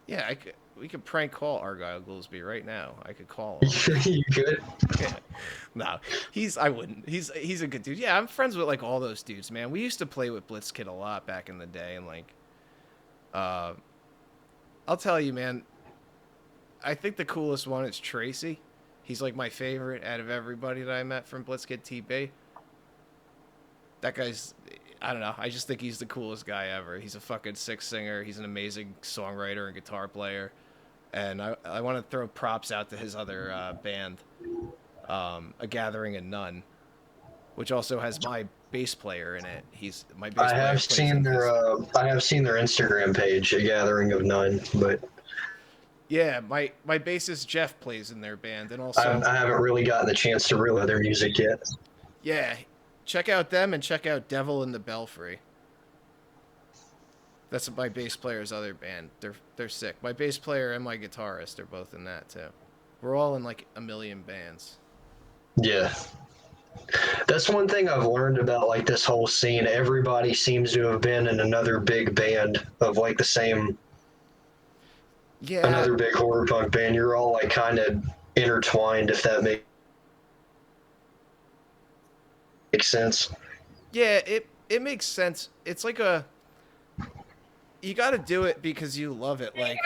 Yeah, we could prank call Argyle Goolsby right now. I could call him. You could. Yeah. No, I wouldn't. He's a good dude. Yeah, I'm friends with like all those dudes, man. We used to play with Blitzkid a lot back in the day, and like, uh, I'll tell you, man. I think the coolest one is Tracy. He's like my favorite out of everybody that I met from Blitzkid TB. That guy's, I don't know. I just think he's the coolest guy ever. He's a fucking sick singer. He's an amazing songwriter and guitar player. And I want to throw props out to his other band, A Gathering of None, which also has my bass player in it. He's my bass player plays in his. I have seen their Instagram page, A Gathering of None, but Yeah, my bassist Jeff plays in their band, and also I haven't really gotten the chance to really their music yet. yeah, check out them and check out Devil in the Belfry. That's my bass player's other band. They're sick. My bass player and my guitarist are both in that too. We're all in like a million bands. Yeah. That's one thing I've learned about like this whole scene. Everybody seems to have been in another big band of like the same, Yeah, another big horror punk band. You're all like kind of intertwined, if that makes sense. yeah, it makes sense. It's like a you got to do it because you love it. Like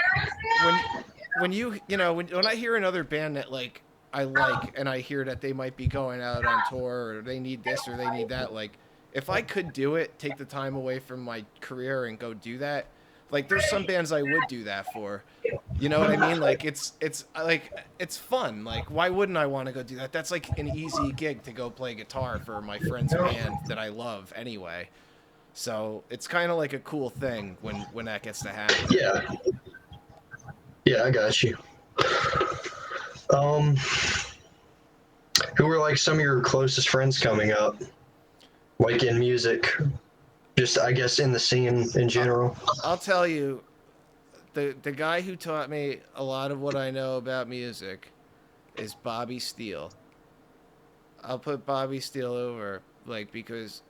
when when I hear another band that like I like and I hear that they might be going out on tour or they need this or they need that, like if I could do it, take the time away from my career and go do that, like there's some bands I would do that for. You know what I mean? Like it's like it's fun. Like why wouldn't I want to go do that? That's like an easy gig to go play guitar for my friend's band that I love anyway. So it's kind of like a cool thing when that gets to happen. Yeah. Yeah, I got you. Um, who are like some of your closest friends coming up, like in music? Just I guess in the scene in I- general. I'll tell you, the guy who taught me a lot of what I know about music is Bobby Steele. I'll put Bobby Steele over like because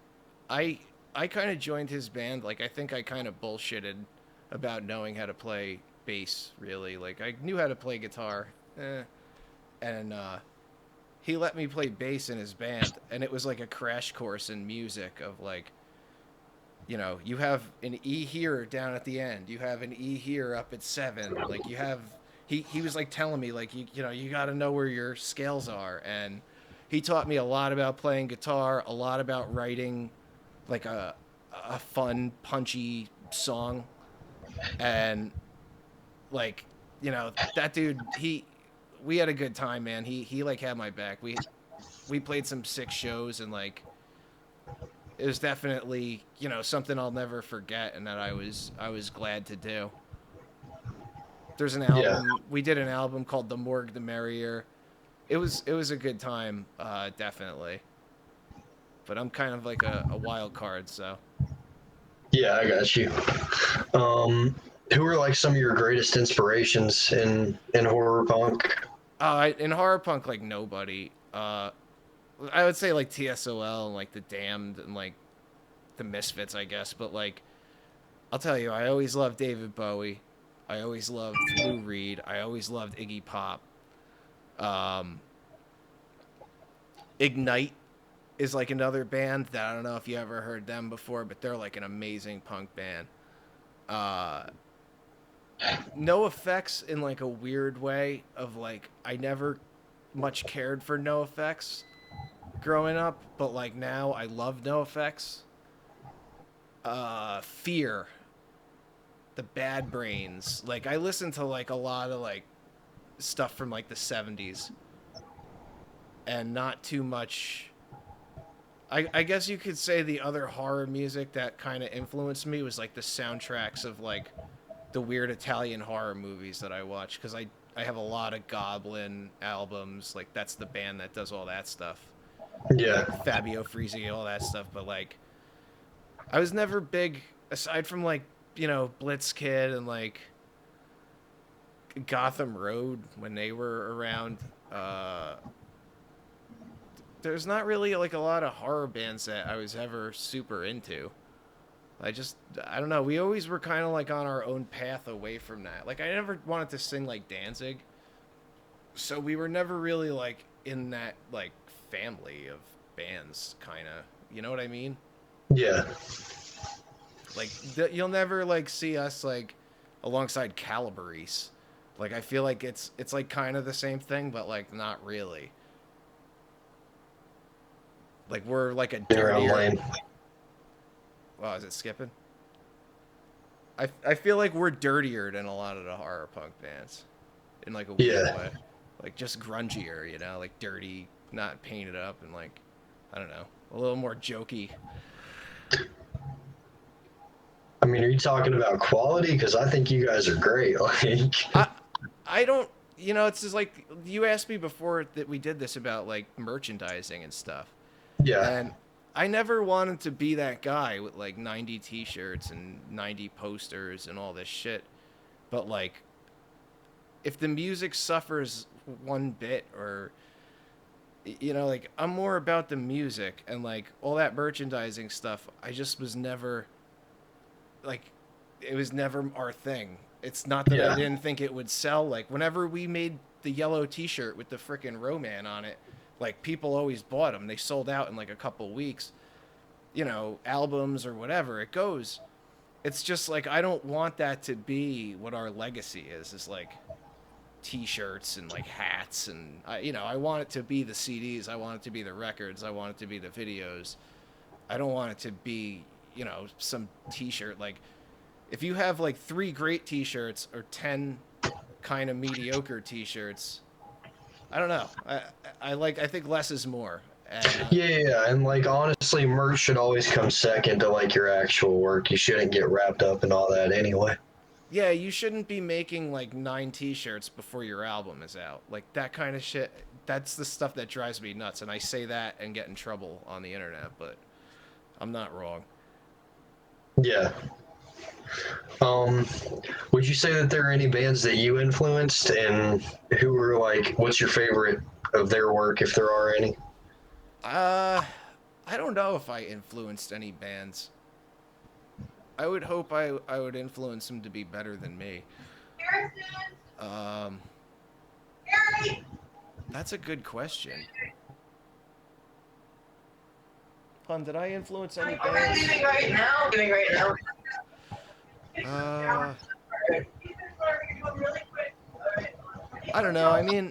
I I kind of joined his band like I think I kind of bullshitted about knowing how to play bass really. Like I knew how to play guitar. And he let me play bass in his band and it was like a crash course in music of like you have an E here down at the end. You have an E here up at 7. Like you have he was like telling me like you got to know where your scales are and he taught me a lot about playing guitar, a lot about writing like a fun punchy song and like that dude we had a good time, man. He like had my back. We played some sick shows and like it was definitely something I'll never forget and that I was glad to do. There's an Yeah. album we did an album called The Morgue the Merrier. It was a good time, definitely. But I'm kind of like a wild card, so Yeah, I got you. Um, who are like some of your greatest inspirations in horror punk? in horror punk like nobody. I would say like TSOL and like the Damned and like the Misfits, I guess. But like I'll tell you, I always loved David Bowie. I always loved Lou Reed. I always loved Iggy Pop. Um, Ignite is like another band that I don't know if you ever heard them before, but they're like an amazing punk band. Uh, no Effects in like a weird way of like I never much cared for No Effects growing up, but like now I love No Effects. Fear, the Bad Brains. Like I listen to like a lot of like stuff from like the 70s and not too much. I guess you could say the other horror music that kind of influenced me was like the soundtracks of like the weird Italian horror movies that I watch because I have a lot of Goblin albums. Like that's the band that does all that stuff. Yeah. Like Fabio Frizzi, all that stuff. But like I was never big aside from like Blitzkid and like Gotham Road when they were around. there's not really like a lot of horror bands that I was ever super into. I don't know. We always were kind of like on our own path away from that. Like I never wanted to sing like Danzig, so we were never really like in that like family of bands, kind of. You know what I mean? Yeah. Like you'll never like see us like alongside Calabrese. Like I feel like it's like kind of the same thing, but like not really. Like we're like a In your own dirtier. lane. Wow, is it skipping? I feel like we're dirtier than a lot of the horror punk bands, in like a weird Yeah. way, like just grungier, you know, like dirty, not painted up, and like I don't know, a little more jokey. I mean, are you talking about quality? Because I think you guys are great. Like, I I don't, you know, it's just like you asked me before that we did this about like merchandising and stuff. yeah, And I never wanted to be that guy with like 90 t-shirts and 90 posters and all this shit. But like if the music suffers one bit or you know, like I'm more about the music and like all that merchandising stuff. I just was never like it was never our thing. It's not that I yeah, didn't think it would sell. Like whenever we made the yellow T-shirt with the frickin' Roman on it, like people always bought them. They sold out in like a couple weeks. You know, albums or whatever it goes. It's just like I don't want that to be what our legacy is. Is like T-shirts and like hats and you know I want it to be the CDs. I want it to be the records. I want it to be the videos. I don't want it to be you know some T-shirt like if you have like 3 great T-shirts or 10 kind of mediocre T-shirts, I don't know. I think less is more. And yeah, yeah. And like, honestly, merch should always come second to like your actual work. You shouldn't get wrapped up in all that anyway. yeah, you shouldn't be making like 9 T-shirts before your album is out. Like that kind of shit. That's the stuff that drives me nuts. And I say that and get in trouble on the internet, but I'm not wrong. Yeah. Um, would you say that there are any bands that you influenced, and who were like, what's your favorite of their work, if there are any? Uh, I don't know if I influenced any bands. I would hope I would influence them to be better than me. Um, that's a good question. Hun, did I influence any I'm bands? leaving right now. Leaving right now. Uh, I don't know. I mean,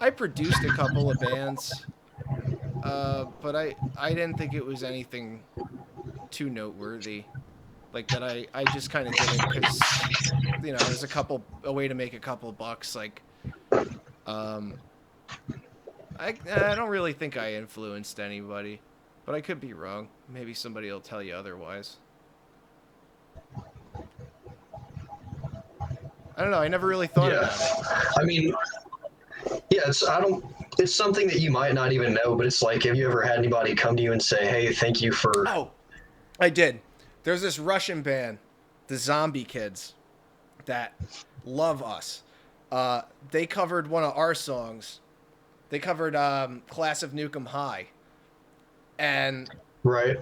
I produced a couple of bands, but I didn't think it was anything too noteworthy. Like that, I just kind of did it because, you know, it was a way to make a couple bucks. Like, um, I don't really think I influenced anybody, but I could be wrong. Maybe somebody will tell you otherwise. I don't know. I never really thought Yeah. about it. I mean, yeah, it's I don't. It's something that you might not even know, but it's like, have you ever had anybody come to you and say, "Hey, thank you for"? Oh, I did. There's this Russian band, the Zombie Kids, that love us. They covered one of our songs. They covered "Class of Nukem High," and Right.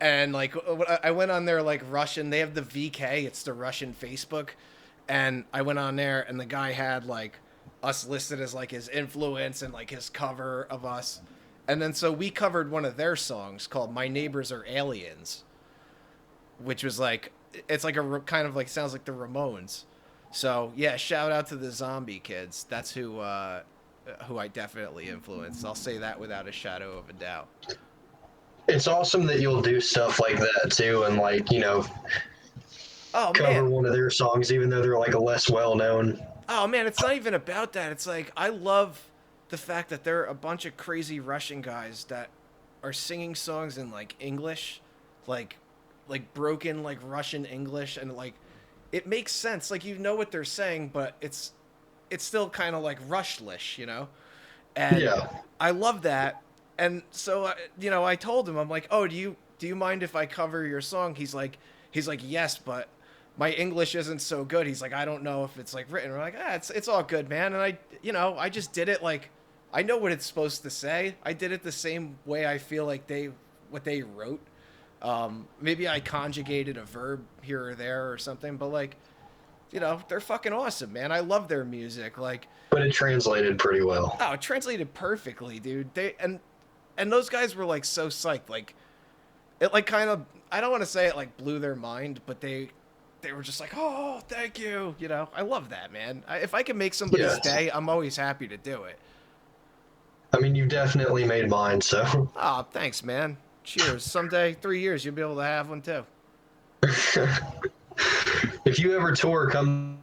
like I went on their like Russian. They have the VK. It's the Russian Facebook, and I went on there, and the guy had like us listed as like his influence and like his cover of us, and then so we covered one of their songs called "My Neighbors Are Aliens," which was like it's like kind of like sounds like the Ramones. So yeah, shout out to the Zombie Kids. That's who I definitely influenced. I'll say that without a shadow of a doubt. It's awesome that you'll do stuff like that too, and like, Oh cover man, one of their songs, even though they're like a less well known. oh man, it's not even about that. It's like I love the fact that there are a bunch of crazy Russian guys that are singing songs in like English, like like broken like Russian English, and like it makes sense. Like you know what they're saying, but it's still kind of like Rushlish, you know. And Yeah. I love that. And so you know, I told him I'm like, "Oh, do you mind if I cover your song?" He's like, "Yes, but my English isn't so good." He's like, "I don't know if it's like written." I'm like, "Ah, it's all good, man." And I, you know, I just did it like I know what it's supposed to say. I did it the same way I feel like what they wrote. Maybe I conjugated a verb here or there or something, but like, they're fucking awesome, man. I love their music. Like, But it translated pretty well. oh, it translated perfectly, dude. And those guys were like so psyched. Like, it like kind of, I don't want to say it like blew their mind, but they were just like, oh, thank you. I love that, man. If I can make somebody's Yeah. day, I'm always happy to do it. I mean, you've definitely made mine, so. Oh, thanks, man. Cheers. Someday, 3 years, you'll be able to have one too. If you ever tour, come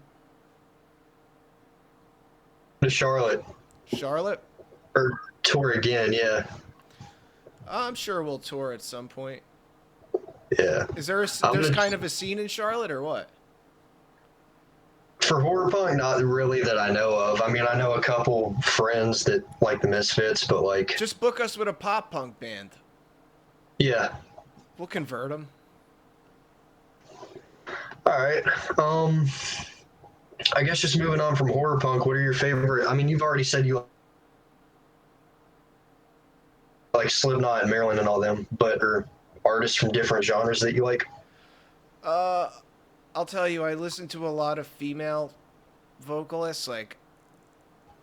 to Charlotte Charlotte? or tour again. Yeah, I'm sure we'll tour at some point. yeah. Is there there's kind of a scene in Charlotte or what? For horror punk, not really that I know of. I mean, I know a couple friends that like the Misfits, but like, Just book us with a pop punk band. yeah. We'll convert them. All right. I guess just moving on from horror punk. What are your favorite? I mean, you've already said you like Slipknot and Maryland and all them, but are artists from different genres that you like? I'll tell you, I listen to a lot of female vocalists. Like,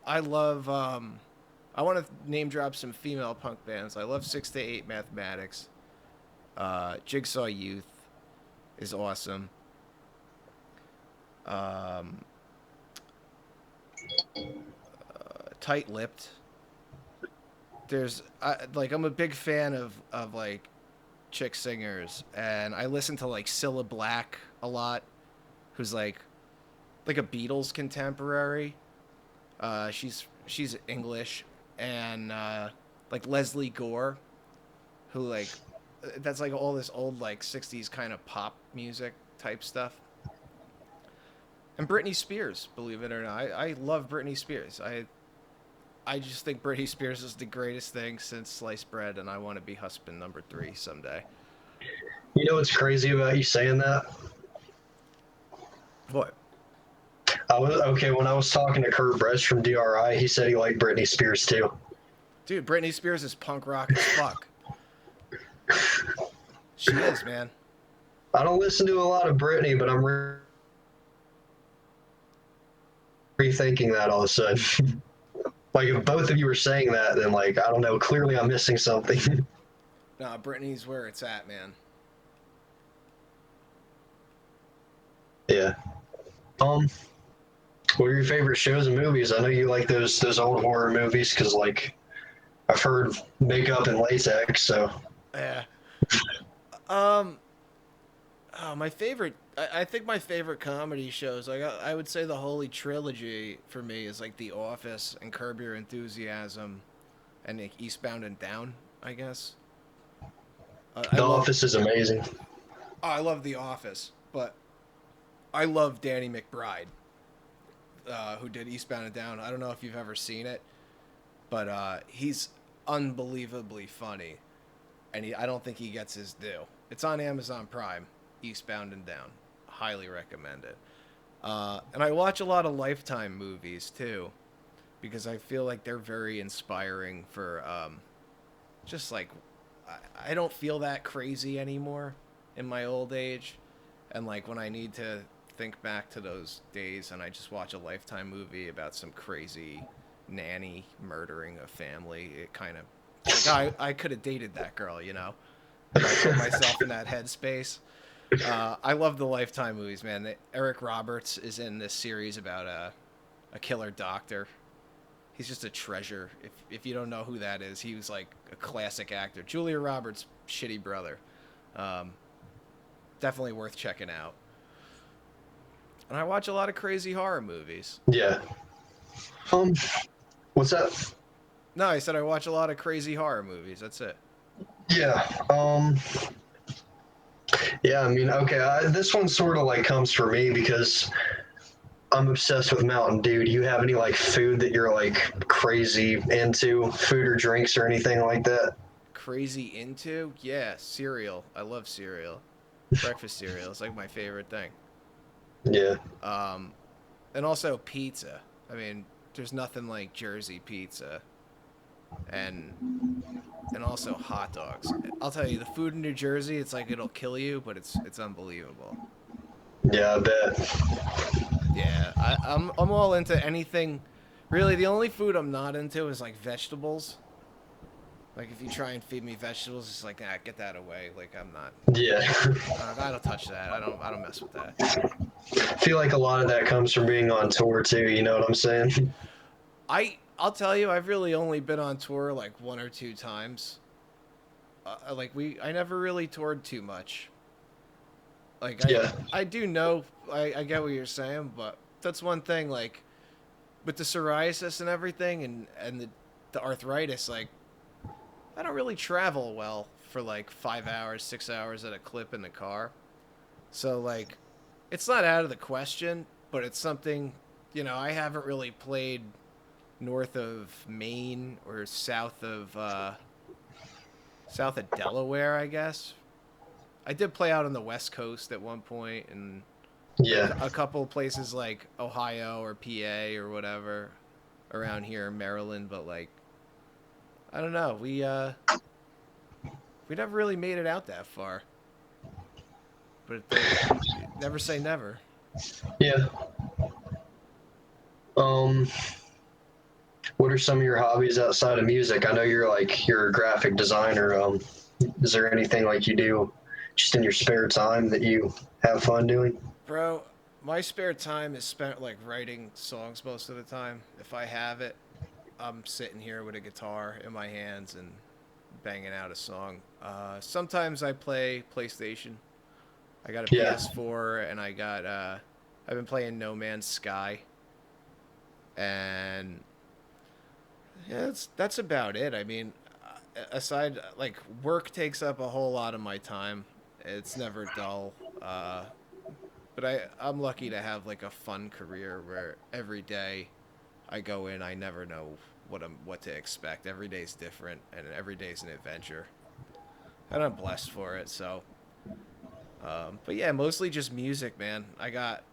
I love, I want to name drop some female punk bands. I love 6 to 8 Mathematics. Jigsaw Youth is awesome. Tight Lipped. I'm a big fan of like chick singers, and I listen to like Cilla Black a lot, who's like a Beatles contemporary. She's English, and like Leslie Gore, who like that's like all this old like 60s kind of pop music type stuff. And Britney Spears, believe it or not. I love Britney Spears. I just think Britney Spears is the greatest thing since sliced bread, and I want to be husband number 3 someday. You know what's crazy about you saying that? What? When I was talking to Kurt Bress from DRI, he said he liked Britney Spears too. Dude, Britney Spears is punk rock as fuck. She is, man. I don't listen to a lot of Britney, but I'm rethinking that all of a sudden. Like, if both of you were saying that, then, like, I don't know, clearly I'm missing something. Nah, Britney's where it's at, man. Yeah. What are your favorite shows and movies? I know you like those old horror movies, because, like, I've heard Makeup and Latex, so. Yeah. My favorite. I think my favorite comedy shows. Like I would say the Holy Trilogy for me is like The Office and Curb Your Enthusiasm, and like Eastbound and Down. I guess. The Office is amazing. I love The Office, but I love Danny McBride, who did Eastbound and Down. I don't know if you've ever seen it, but he's unbelievably funny, and I don't think he gets his due. It's on Amazon Prime, Eastbound and Down. Highly recommend it. And I watch a lot of Lifetime movies, too, because I feel like they're very inspiring for just like, I don't feel that crazy anymore in my old age. And like when I need to think back to those days and I just watch a Lifetime movie about some crazy nanny murdering a family, it kind of, like, I could have dated that girl, I put myself in that headspace. I love the Lifetime movies, man. Eric Roberts is in this series about a killer doctor. He's just a treasure. If you don't know who that is, he was like a classic actor. Julia Roberts' shitty brother. Definitely worth checking out. And I watch a lot of crazy horror movies. Yeah. What's that? No, I said I watch a lot of crazy horror movies. That's it. Yeah. Yeah, I mean, okay, this one sort of like comes for me because I'm obsessed with Mountain Dew. Do you have any like food that you're like crazy into, food or drinks or anything like that? Crazy into? Yeah, cereal. I love cereal. Breakfast cereal is like my favorite thing. Yeah. And also pizza. I mean, there's nothing like Jersey pizza. and also hot dogs. I'll tell you, the food in New Jersey, it's like it'll kill you, but it's unbelievable. Yeah, I bet. Yeah, I'm all into anything. Really, the only food I'm not into is like vegetables. Like if you try and feed me vegetables, it's like get that away. Like I'm not. Yeah. I don't touch that. I don't mess with that. I feel like a lot of that comes from being on tour too, you know what I'm saying? I'll tell you, I've really only been on tour like one or two times. I never really toured too much. Like Yeah. I do know I get what you're saying, but that's one thing. Like with the psoriasis and everything, and the arthritis, like I don't really travel well for like 5 hours, 6 hours at a clip in the car. So like, it's not out of the question, but it's something, I haven't really played north of Maine or south of Delaware, I guess. I did play out on the West Coast at one point, and Yeah. a couple places like Ohio or PA or whatever around here in Maryland, but like I don't know, we never really made it out that far. But never say never. Yeah. Um, what are some of your hobbies outside of music? I know you're a graphic designer. Is there anything like you do just in your spare time that you have fun doing? Bro, my spare time is spent like writing songs most of the time. If I have it, I'm sitting here with a guitar in my hands and banging out a song. Sometimes I play PlayStation. I got a Yeah. PS4 and I've been playing No Man's Sky, and yeah, that's about it. I mean, aside like work takes up a whole lot of my time. It's never dull. But I'm lucky to have like a fun career where every day I go in, I never know what to expect. Every day's different, and every day's an adventure. And I'm blessed for it. So, but yeah, mostly just music, man. I got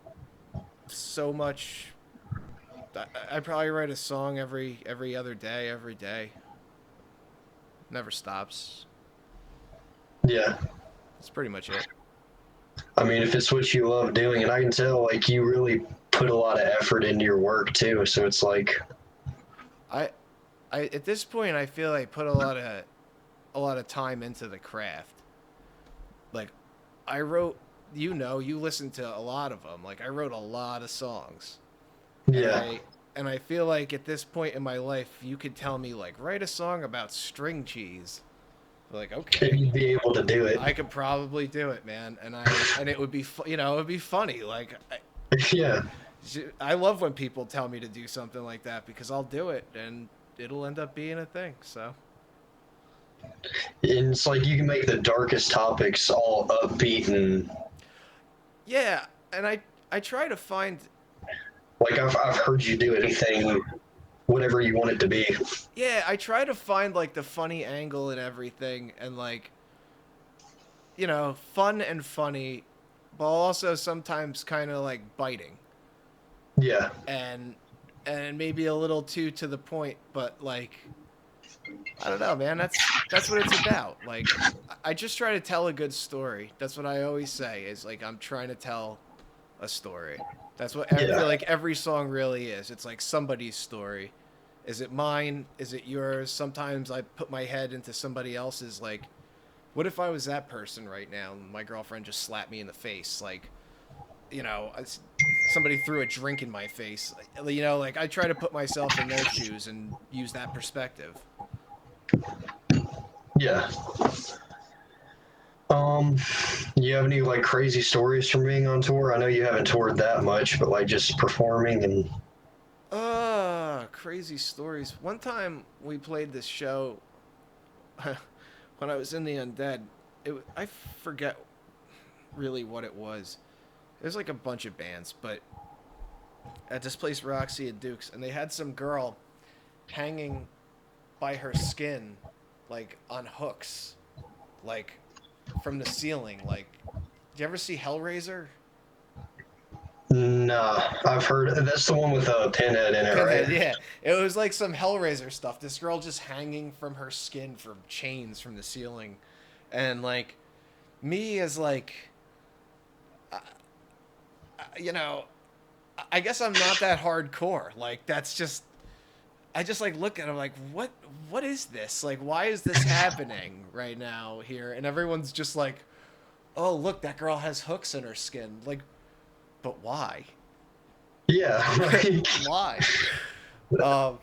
so much. I probably write a song every other day, every day. Never stops. Yeah. That's pretty much it. I mean, if it's what you love doing, and I can tell, like, you really put a lot of effort into your work too. So it's like, I I at this point I feel I put a lot of time into the craft. Like I wrote, you listened to a lot of them. Like I wrote a lot of songs, and yeah, I feel like at this point in my life, you could tell me like write a song about string cheese. Like okay, you'd be able to do it. I could probably do it, man, and it would be it would be funny. Like Yeah. I love when people tell me to do something like that because I'll do it and it'll end up being a thing. So And it's like you can make the darkest topics all upbeat and yeah, and I try to find like I've heard you do anything, whatever you want it to be. yeah, I try to find like the funny angle in everything and like fun and funny, but also sometimes kind of like biting Yeah. and maybe a little too to the point, but like I don't know, man. That's what it's about. Like I just try to tell a good story. That's what I always say. Is like I'm trying to tell a story. That's what I feel Yeah. like every song really is. It's like somebody's story. Is it mine? Is it yours? Sometimes I put my head into somebody else's. Like, what if I was that person right now and my girlfriend just slapped me in the face? Like, somebody threw a drink in my face. Like I try to put myself in their shoes and use that perspective. Yeah. Um, you have any like crazy stories from being on tour? I know you haven't toured that much, but like just performing and Crazy stories. One time we played this show when I was in the Undead. I forget really what it was. It was like a bunch of bands, but at this place, Roxy and Dukes, and they had some girl hanging by her skin, like on hooks, like from the ceiling. Like, do you ever see Hellraiser? Nah, I've heard that's the one with a pinhead in it, Pinhead, right? yeah. It was like some Hellraiser stuff. This girl just hanging from her skin from chains from the ceiling. And like me as like you know, I guess I'm not that hardcore. Like that's just I just like look at it like what is this? Like why is this happening right now here? And everyone's just like, "Oh, look, that girl has hooks in her skin." Like, but why? Yeah, like, Why? Um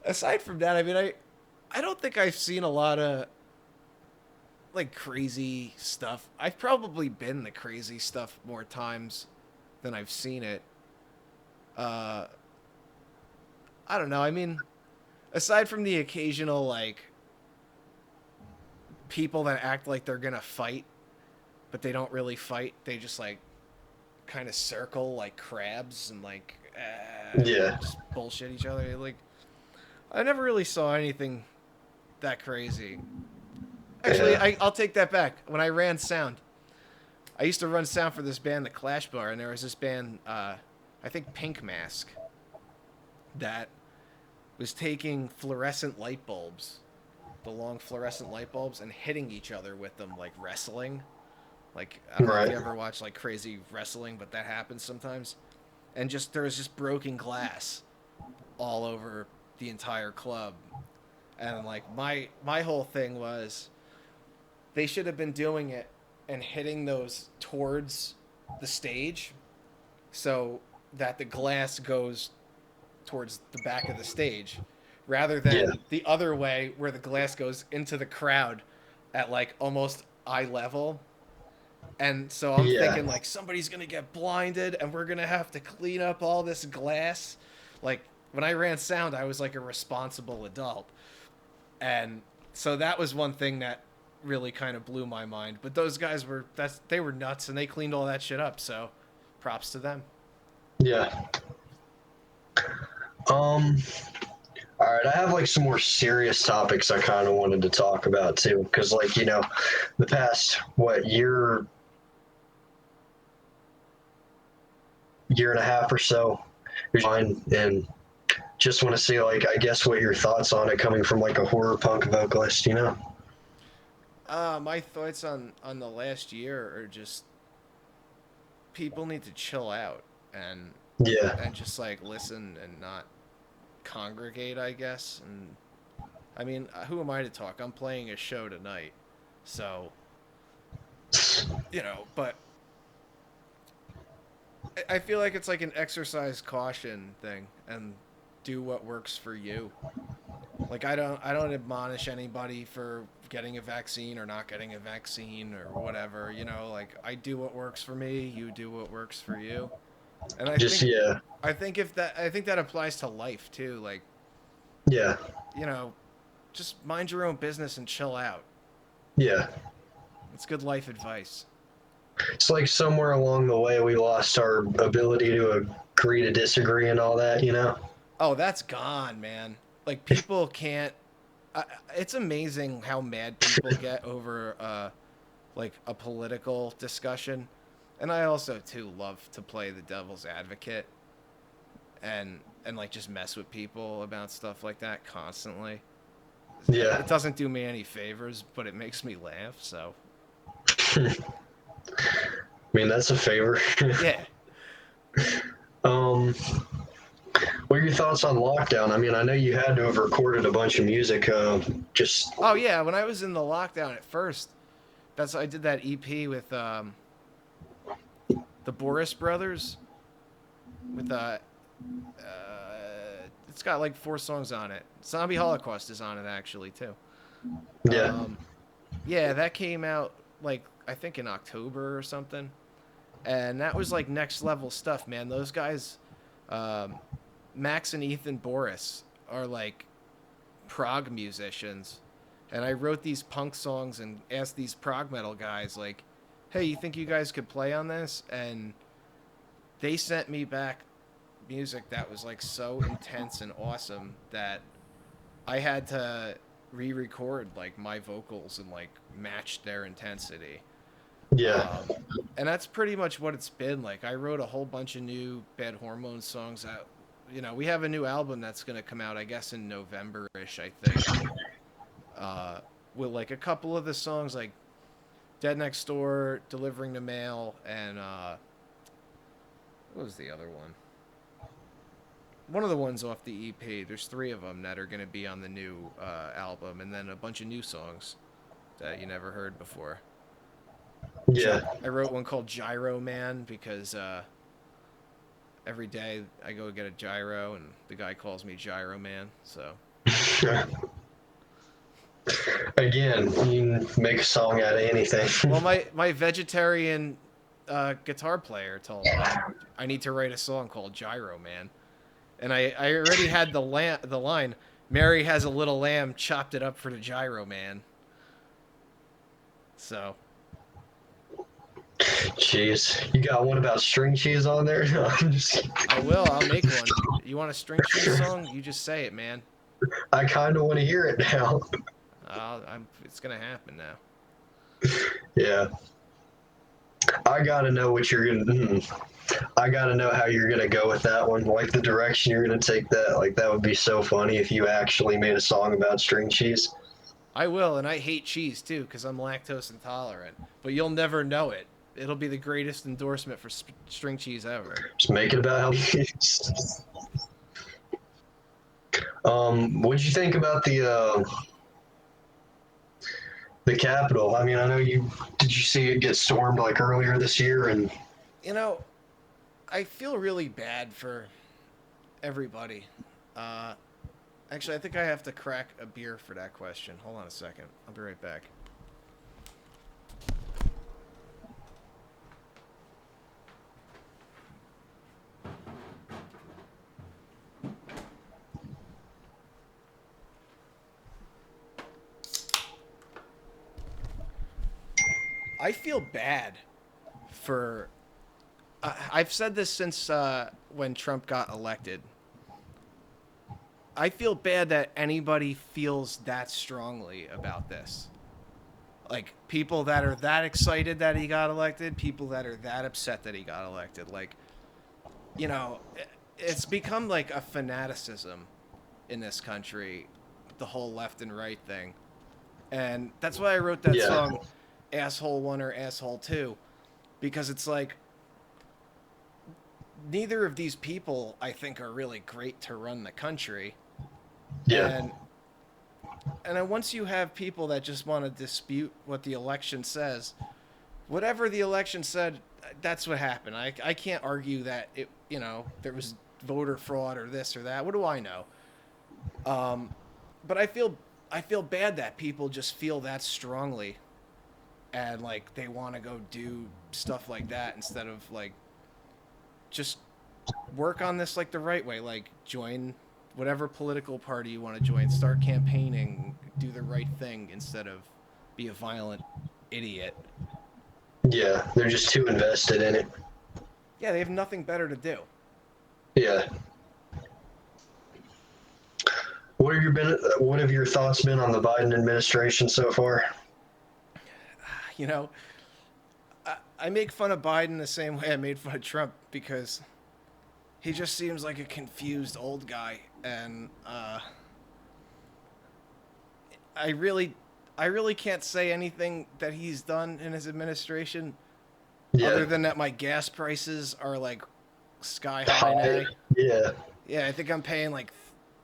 aside from that, I mean I don't think I've seen a lot of like crazy stuff. I've probably been the crazy stuff more times than I've seen it. Uh I don't know. I mean, aside from the occasional like people that act like they're gonna fight, but they don't really fight. They just like kind of circle like crabs and like yeah, just bullshit each other. Like I never really saw anything that crazy. Actually, yeah, I'll take that back. When I ran sound, I used to run sound for this band, the Clash Bar, and there was this band, I think Pink Mask, that was taking fluorescent light bulbs, the long fluorescent light bulbs, and hitting each other with them like wrestling. Like I don't know if right. you ever watch like crazy wrestling, but that happens sometimes. And just there was just broken glass all over the entire club. And like my whole thing was they should have been doing it and hitting those towards the stage so that the glass goes towards the back of the stage rather Yeah, than the other way where the glass goes into the crowd at like almost eye level. And so I'm yeah, thinking like somebody's going to get blinded and we're going to have to clean up all this glass. Like when I ran sound, I was like a responsible adult. And so that was one thing that really kind of blew my mind. But those guys were they were nuts and they cleaned all that shit up. So props to them. yeah. Um, all right, I have like some more serious topics I kind of wanted to talk about too, because like the past what year and a half or so, you're fine, and just want to see like I guess what your thoughts on it coming from like a horror punk vocalist, you know? My thoughts on the last year are just people need to chill out and Yeah, just like listen and not congregate, I guess. And I mean, who am I to talk? I'm playing a show tonight, so But I feel like it's like an exercise caution thing, and do what works for you. Like I don't admonish anybody for getting a vaccine or not getting a vaccine or whatever. Like I do what works for me. You do what works for you. And just yeah, I think that applies to life too. Like yeah, you know, just mind your own business and chill out. yeah. It's good life advice. It's like somewhere along the way we lost our ability to agree to disagree and all that, you know? Oh, that's gone, man. Like people can't. It's amazing how mad people get over like a political discussion, and I also too love to play the devil's advocate and like just mess with people about stuff like that constantly. Yeah. It doesn't do me any favors, but it makes me laugh. So I mean, that's a favor. yeah. um, what are your thoughts on lockdown? I mean, I know you had to have recorded a bunch of music. Just Oh yeah. When I was in the lockdown at first, I did that EP with the Boris brothers with it's got like 4 songs on it. Zombie Holocaust is on it actually too. yeah, Um, yeah, that came out like I think in October or something, and that was like next level stuff, man. Those guys, um, Max and Ethan Boris, are like prog musicians, and I wrote these punk songs and asked these prog metal guys like, "Hey, you think you guys could play on this?" And they sent me back music that was like so intense and awesome that I had to re-record like my vocals and like match their intensity. Yeah. And that's pretty much what it's been. Like, I wrote a whole bunch of new Bad Hormones songs out. You know, we have a new album that's going to come out, I guess, in November-ish, I think. Uh, with, like, a couple of the songs, like Dead Next Door, Delivering the Mail, and, what was the other one? One of the ones off the EP. There's 3 of them that are going to be on the new album, and then a bunch of new songs that you never heard before. Yeah. I wrote one called Gyro Man because every day I go get a gyro and the guy calls me Gyro Man. So Again, you can make a song out of anything. well, my vegetarian guitar player told me I need to write a song called Gyro Man, and I already had the line. Mary has a little lamb, chopped it up for the Gyro Man. So Cheese. You got one about string cheese on there? No, I'm just. I will. I'll make one. You want a string cheese song? You just say it, man. I kind of want to hear it now. It's gonna happen now. Yeah. I gotta know what you're gonna. I gotta know how you're gonna go with that one. Like the direction you're gonna take that. Like that would be so funny if you actually made a song about string cheese. I will, and I hate cheese too because I'm lactose intolerant. But you'll never know it. It'll be the greatest endorsement for string cheese ever. Just make it about healthy. What'd you think about the Capitol? I mean, I know you did. You see it get stormed like earlier this year, and You know, I feel really bad for everybody. Actually, I think I have to crack a beer for that question. Hold on a second. I'll be right back. I feel bad for. I've said this since when Trump got elected. I feel bad that anybody feels that strongly about this. Like, people that are that excited that he got elected, people that are that upset that he got elected. Like, you know, it's become like a fanaticism in this country, the whole left and right thing. And that's why I wrote that song, Asshole 1 or Asshole 2, because it's like, neither of these people, I think, are really great to run the country. yeah, And then once you have people that just want to dispute what the election says, whatever the election said, that's what happened. I can't argue that it, you know, there was voter fraud or this or that. What do I know? But I feel bad that people just feel that strongly, and like they want to go do stuff like that instead of like just work on this like the right way, like join whatever political party you want to join, start campaigning, do the right thing instead of be a violent idiot. yeah. They're just too invested in it. Yeah, they have nothing better to do. Yeah. What have your thoughts been on the Biden administration so far? You know, I make fun of Biden the same way I made fun of Trump because he just seems like a confused old guy, and I really can't say anything that he's done in his administration other than that my gas prices are like sky high now. Yeah. Yeah, I think I'm paying like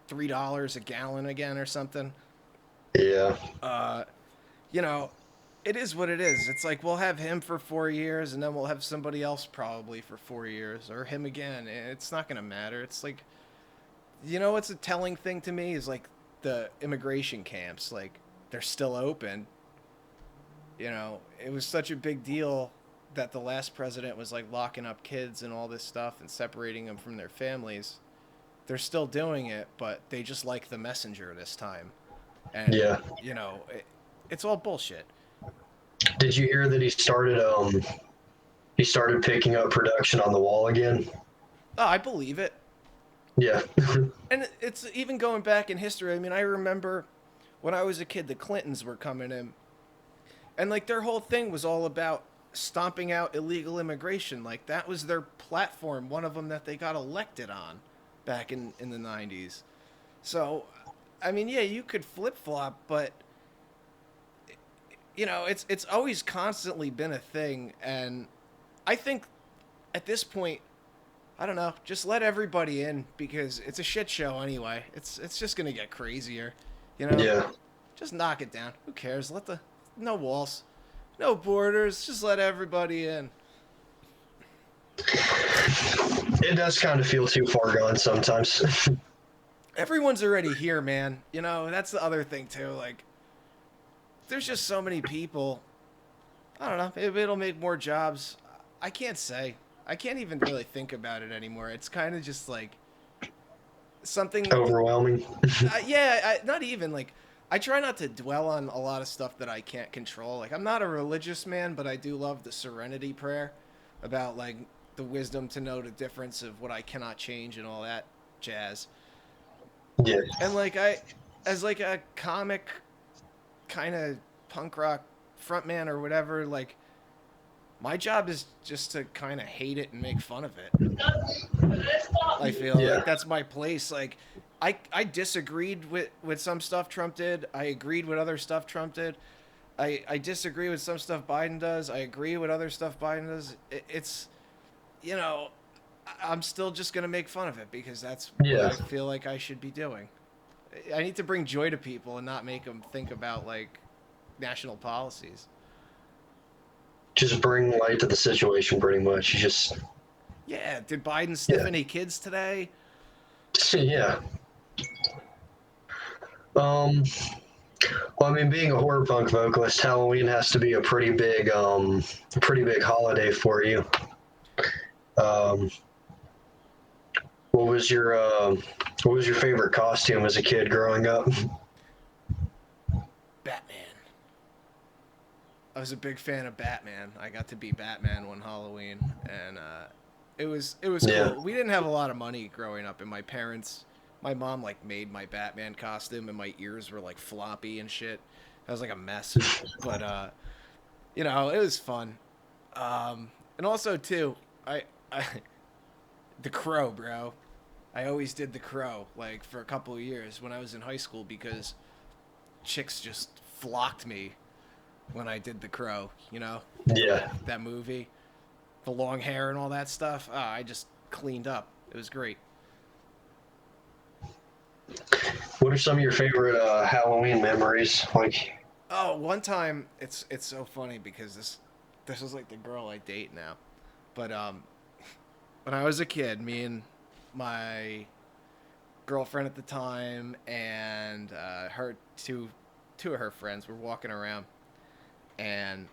$3 a gallon again or something. Yeah. You know, it is what it is. It's like we'll have him for 4 years and then we'll have somebody else probably for 4 years or him again. It's not going to matter. It's like, you know, what's a telling thing to me is like the immigration camps, like they're still open. You know, it was such a big deal that the last president was like locking up kids and all this stuff and separating them from their families. They're still doing it, but they just like the messenger this time. And, you know, it's all bullshit. Did you hear that he started picking up production on the wall again? Oh, I believe it. Yeah. And it's even going back in history. I mean, I remember when I was a kid, the Clintons were coming in. And, like, their whole thing was all about stomping out illegal immigration. Like, that was their platform, one of them that they got elected on back in the 90s. So, I mean, yeah, you could flip-flop, but it's always constantly been a thing, and I think at this point, I don't know, just let everybody in because it's a shit show anyway. It's just gonna get crazier, you know. Yeah. Just knock it down. Who cares? No walls, no borders. Just let everybody in. It does kind of feel too far gone sometimes. Everyone's already here, man. That's the other thing too. Like, there's just so many people. I don't know. Maybe it'll make more jobs. I can't say. I can't even really think about it anymore. It's kind of just like something. Overwhelming. Yeah, not even like. I try not to dwell on a lot of stuff that I can't control. Like, I'm not a religious man, but I do love the Serenity Prayer about like the wisdom to know the difference of what I cannot change and all that jazz. Yeah. And like as like a comic kind of punk rock frontman or whatever, like my job is just to kind of hate it and make fun of it. I feel Yeah. like that's my place. Like, I disagreed with some stuff Trump did. I agreed with other stuff Trump did. I disagree with some stuff Biden does. I agree with other stuff Biden does. It's, I'm still just going to make fun of it because that's Yeah. what I feel like I should be doing. I need to bring joy to people and not make them think about, like, national policies. Just bring light to the situation, pretty much. You just, Yeah, did Biden sniff yeah. any kids today? Yeah. Um, well, I mean, being a horror punk vocalist, Halloween has to be a pretty big holiday for you. Um, what was your, what was your favorite costume as a kid growing up? Batman. I was a big fan of Batman. I got to be Batman one Halloween, and it was Yeah. cool. We didn't have a lot of money growing up, and my mom like made my Batman costume, and my ears were like floppy and shit. I was like a mess, but it was fun. And also too, I the Crow, bro. I always did the Crow like for a couple of years when I was in high school because chicks just flocked me when I did the Crow, Yeah. that movie, the long hair and all that stuff. I just cleaned up. It was great. What are some of your favorite Halloween memories? Like, Oh, one time it's so funny because this was like the girl I date now, but when I was a kid, me and my girlfriend at the time and her two of her friends were walking around, and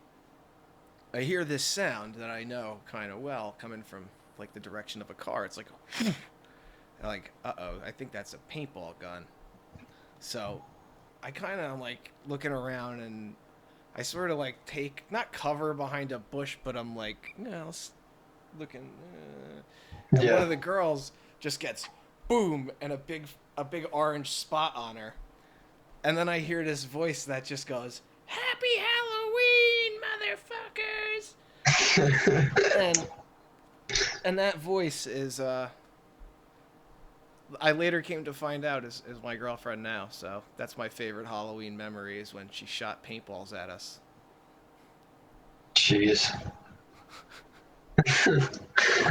I hear this sound that I know kind of well coming from like the direction of a car. It's like, like, uh-oh, I think that's a paintball gun. So I kind of like looking around and I sort of like take, not cover behind a bush, but I'm like, looking. And one yeah. of the girls just gets boom and a big orange spot on her. And then I hear this voice that just goes, "Happy Halloween, motherfuckers!" And that voice is I later came to find out is my girlfriend now. So that's my favorite Halloween memory is when she shot paintballs at us. Jeez.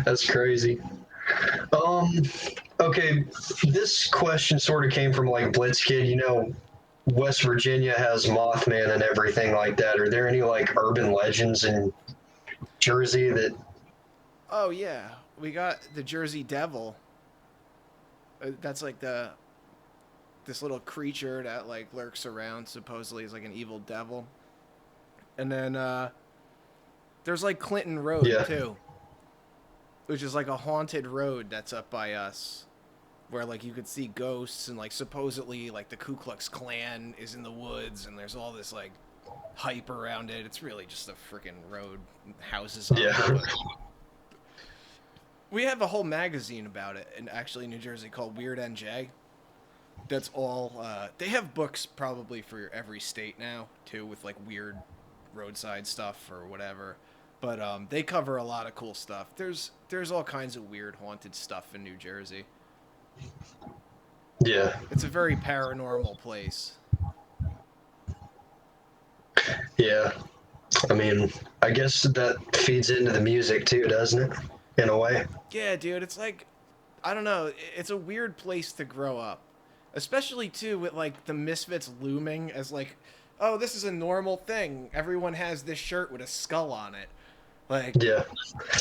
That's crazy. Um, okay, this question sort of came from like Blitzkid. West Virginia has Mothman and everything like that. Are there any like urban legends in Jersey that? Oh yeah, we got the Jersey Devil. That's like this little creature that like lurks around. Supposedly is like an evil devil. And then there's like Clinton Road Yeah, too, which is like a haunted road that's up by us, where like you could see ghosts and like supposedly like the Ku Klux Klan is in the woods and there's all this like hype around it. It's really just a freaking road, houses on it. yeah, But we have a whole magazine about it, and actually in New Jersey called Weird NJ. That's all. They have books probably for every state now too, with like weird roadside stuff or whatever. But they cover a lot of cool stuff. There's all kinds of weird haunted stuff in New Jersey. Yeah. It's a very paranormal place. Yeah. I mean, I guess that feeds into the music too, doesn't it? In a way. Yeah, dude, it's like, I don't know, it's a weird place to grow up. Especially too with like the Misfits looming as like, oh, this is a normal thing. Everyone has this shirt with a skull on it. Like, Yeah.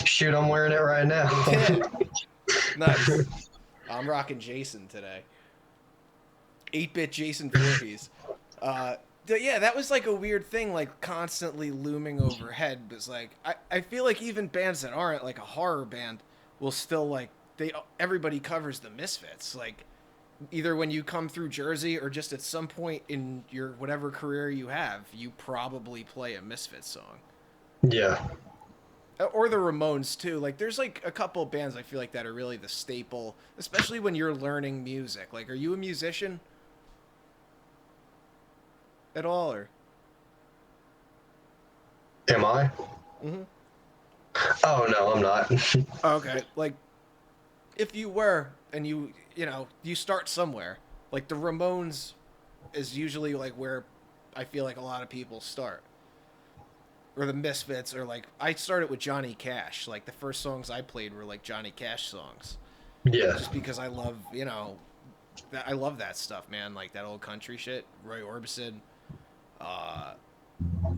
Shoot, I'm wearing it right now. yeah, nice. I'm rocking Jason today. 8-bit Jason Voorhees. Yeah, that was like a weird thing, like constantly looming overhead. But it's like I feel like even bands that aren't like a horror band will still like everybody covers the Misfits. Like either when you come through Jersey or just at some point in your whatever career you have, you probably play a Misfits song. Yeah. Or the Ramones too. Like there's like a couple of bands I feel like that are really the staple, especially when you're learning music. Like, are you a musician at all, or? Am I? Mm-hmm. Oh no, I'm not. Okay, like if you were and you start somewhere, like the Ramones is usually like where I feel like a lot of people start. Or the Misfits, or like I started with Johnny Cash. Like the first songs I played were like Johnny Cash songs, Yeah. just because I love I love that stuff, man. Like that old country shit, Roy Orbison.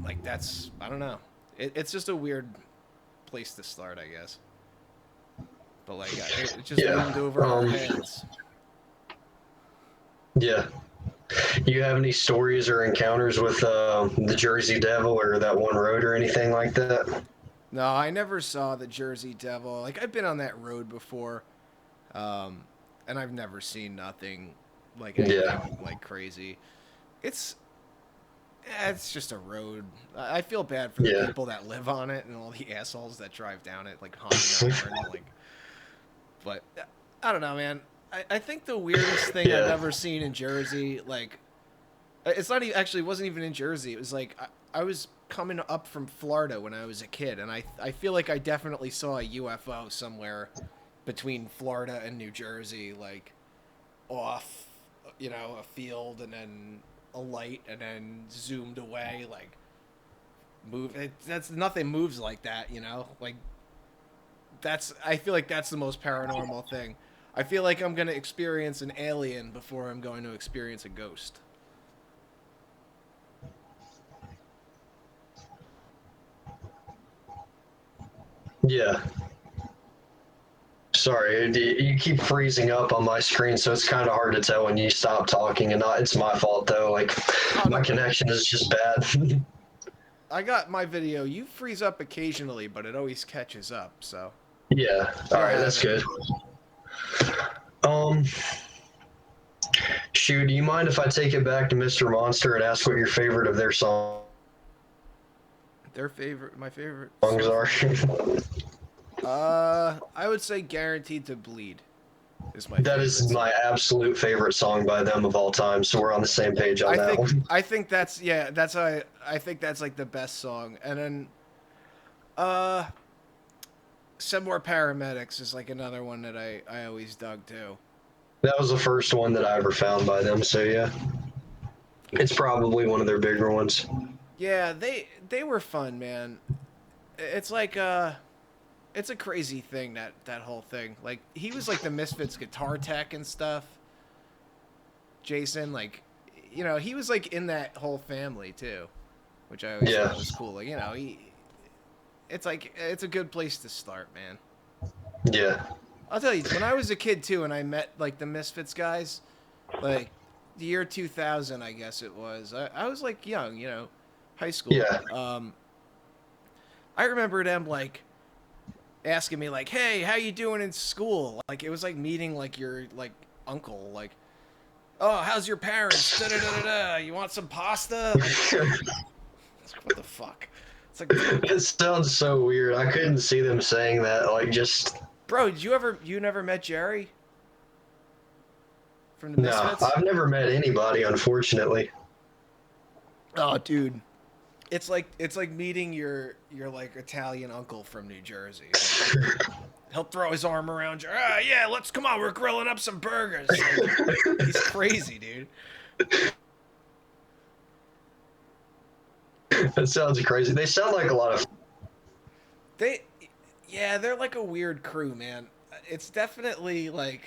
Like that's I don't know. It's just a weird place to start, I guess. But like it just loomed over our heads. Yeah. You have any stories or encounters with the Jersey Devil or that one road or anything like that? No, I never saw the Jersey Devil. Like I've been on that road before, and I've never seen nothing like anything like crazy. It's just a road. I feel bad for the people that live on it and all the assholes that drive down it, like honking their horn, like. But I don't know, man. I think the weirdest thing I've ever seen in Jersey, like, it's not even, actually, it wasn't even in Jersey. It was like, I was coming up from Florida when I was a kid, and I feel like I definitely saw a UFO somewhere between Florida and New Jersey, like, off, a field, and then a light, and then zoomed away, like, nothing moves like that, like, I feel like that's the most paranormal thing. I feel like I'm going to experience an alien before I'm going to experience a ghost. Yeah. Sorry, you keep freezing up on my screen, so it's kind of hard to tell when you stop talking. And not, it's my fault though. Like my connection is just bad. I got my video. You freeze up occasionally, but it always catches up. So. Yeah. All right, that's good. Shoot, do you mind if I take it back to Mr. Monster and ask what your favorite of their songs My favorite are? I would say "Guaranteed to Bleed" is my. That is my absolute favorite song by them of all time. So we're on the same page on that one. I think that's I think that's like the best song, and then "Some More Paramedics" is like another one that I always dug too. That was the first one that I ever found by them, so yeah. It's probably one of their bigger ones. Yeah, they were fun, man. It's like it's a crazy thing, that whole thing. Like he was like the Misfits guitar tech and stuff. Jason, like he was like in that whole family too, which I always thought was cool. Like, it's like it's a good place to start, man. Yeah. I'll tell you, when I was a kid too, and I met like the Misfits guys, like the year 2000, I guess it was. I was like young, high school. Yeah. I remember them like asking me like, "Hey, how you doing in school?" Like it was like meeting like your like uncle, like, "Oh, how's your parents? Da da da da. You want some pasta?" What the fuck? It's like it sounds so weird. I couldn't see them saying that. Like just. Bro, you never met Jerry? From the Misfits? No, I've never met anybody, unfortunately. Oh, dude. it's like meeting your like Italian uncle from New Jersey. Like, he'll throw his arm around you. Ah, yeah, let's come on. We're grilling up some burgers. Like, he's crazy, dude. That sounds crazy. They sound like a lot of. They, yeah, they're like a weird crew, man. It's definitely like.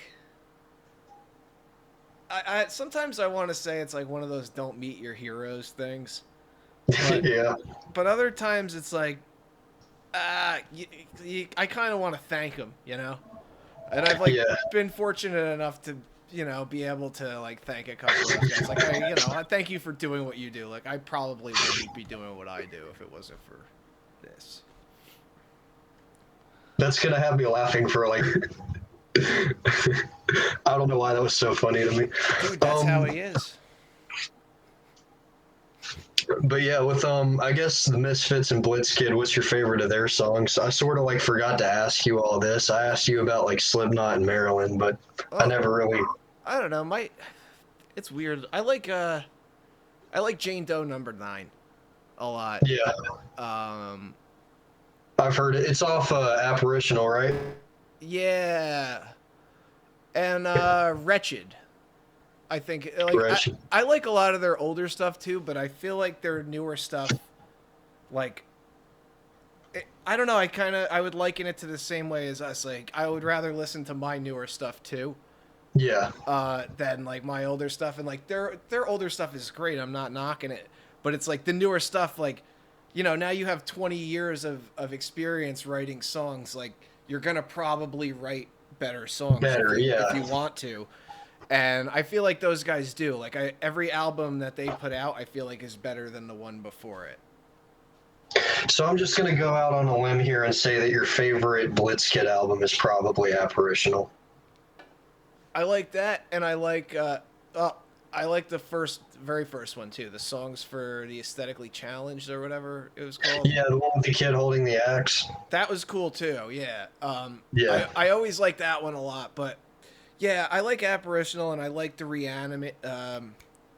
I sometimes I want to say it's like one of those don't meet your heroes things, but Yeah. but other times it's like, I kind of want to thank them, And I've like Yeah. been fortunate enough to be able to like thank a couple of those guys. Like I thank you for doing what you do. Like I probably wouldn't be doing what I do if it wasn't for this. That's gonna have me laughing for like. I don't know why that was so funny to me. Dude, that's how he is. But yeah, with I guess the Misfits and Blitzkid, what's your favorite of their songs? I sort of like forgot to ask you all this. I asked you about like Slipknot and Maryland, but I Oh, never really. I don't know. It's weird. I like Jane Doe number 9 a lot. Yeah, Um, I've heard it. It's off Apparitional, right? yeah, and Wretched. I think like Right. I like a lot of their older stuff too, but I feel like their newer stuff, like I don't know. I would liken it to the same way as us. Like I would rather listen to my newer stuff too, Yeah, than like my older stuff. And like their older stuff is great. I'm not knocking it, but it's like the newer stuff. Like now you have 20 years of experience writing songs. Like you're gonna probably write better songs better. Yeah. if you want to. And I feel like those guys do. Like every album that they put out, I feel like is better than the one before it. So I'm just gonna go out on a limb here and say that your favorite Blitzkid album is probably Apparitional. I like that, and I like the very first one too. The songs for the Aesthetically Challenged or whatever it was called. Yeah, the one with the kid holding the axe. That was cool too. Yeah. Yeah. I always like that one a lot, but yeah, I like Apparitional, and I like the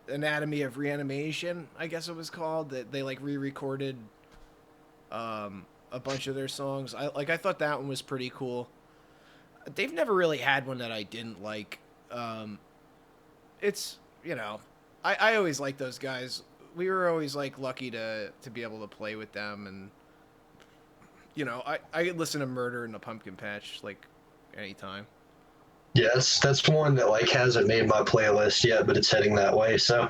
Anatomy of Reanimation, I guess it was called. That they like re-recorded a bunch of their songs. I thought that one was pretty cool. They've never really had one that I didn't like. It's I always like those guys. We were always like lucky to be able to play with them, and I could listen to Murder in the Pumpkin Patch like anytime. Yes, that's one that like hasn't made my playlist yet, but it's heading that way. So,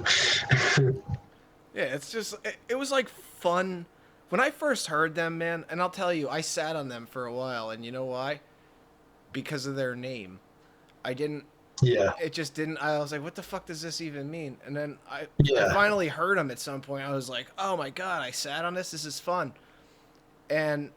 Yeah, it's just it was like fun when I first heard them, man. And I'll tell you, I sat on them for a while, and you know why? Because of their name. I didn't. yeah, It just didn't. I was like, what the fuck does this even mean? And then I yeah, finally heard them at some point. I was like, oh my god, I sat on this. This is fun. And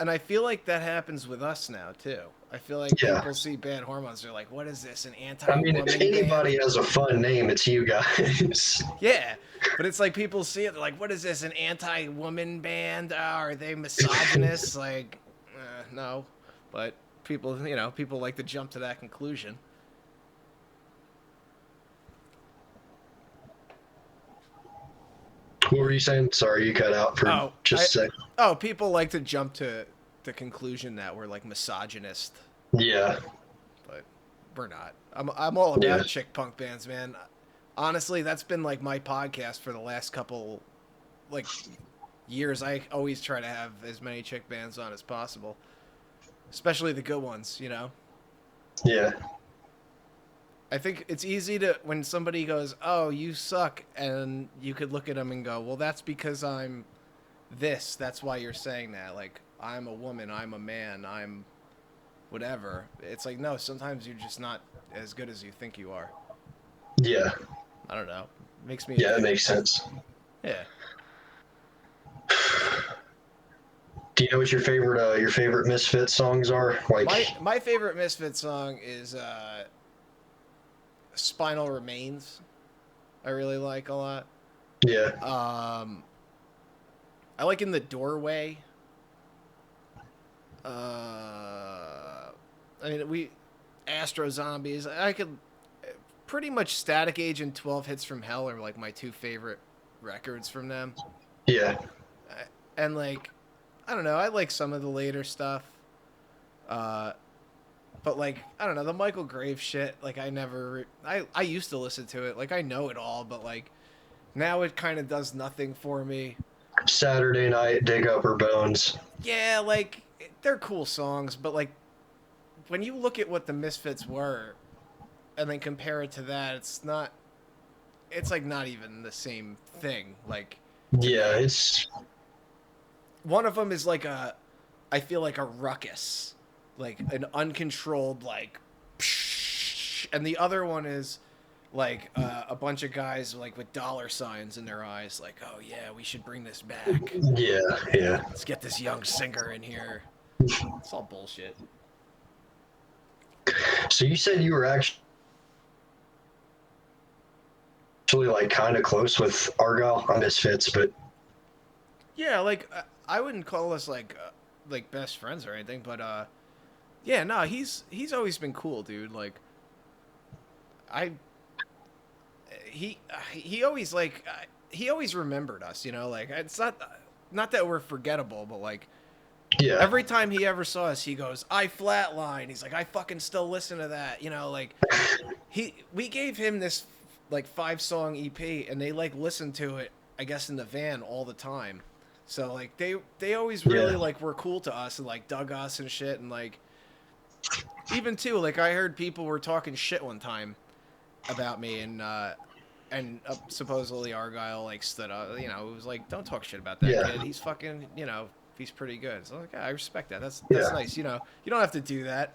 I feel like that happens with us now too. I feel like yeah. people see Bad Hormones. They're like, what is this? An I mean, anti-woman if anybody band? has a fun name, it's you guys. Yeah, but it's like people see it. They're like, what is this? An anti-woman band? Are they misogynists? Like, no. But people like to jump to that conclusion. What were you saying? Sorry, you cut out for Oh, just a sec. people like to jump to the conclusion that we're like misogynist, Yeah, but we're not. I'm all about yeah, chick punk bands, man. Honestly, that's been like my podcast for the last couple like years. I always try to have as many chick bands on as possible, especially the good ones. yeah, I think it's easy to when somebody goes, "Oh, you suck," and you could look at them and go, "Well, that's because I'm this. That's why you're saying that. Like, I'm a woman, I'm a man, I'm whatever." It's like, no, sometimes you're just not as good as you think you are. yeah, I don't know. Makes me a yeah. That dick. makes sense. Yeah. Do you know what your favorite Misfit songs are? Like, My favorite Misfit song is Spinal Remains. I really like a lot. yeah, I like In the Doorway. I mean, Astro Zombies. I could pretty much Static Age and 12 Hits from Hell are like my two favorite records from them. Yeah. And like, I don't know, I like some of the later stuff. Uh, but like, I don't know, the Michael Graves shit, like I used to listen to it, like I know it all, but like now it kind of does nothing for me. Saturday Night, Dig Up Her Bones. Yeah, like they're cool songs, but like when you look at what the Misfits were and then compare it to that, it's like not even the same thing, like to Yeah, me. it's One of them is like I feel like a ruckus, like an uncontrolled like, and the other one is like a bunch of guys like with dollar signs in their eyes, like, oh yeah, we should bring this back. yeah, yeah. Let's get this young singer in here. It's all bullshit. So you said you were actually like kind of close with Argyle on Misfits, but Yeah, like I wouldn't call us like best friends or anything, but yeah, no, he's always been cool, dude. Like I he always like he always remembered us, you know. Like it's not that we're forgettable, but like yeah, every time he ever saw us, he goes, "I flatline." He's like, "I fucking still listen to that," you know. Like we gave him this like 5-song EP, and they like listened to it, I guess, in the van all the time. So like they always really yeah, like were cool to us and like dug us and shit, and like even too like I heard people were talking shit one time about me, and supposedly Argyle like stood up, you know, it was like, don't talk shit about that yeah, kid. He's fucking, you know, he's pretty good. So like, yeah, I respect that. That's yeah, nice. You know, you don't have to do that,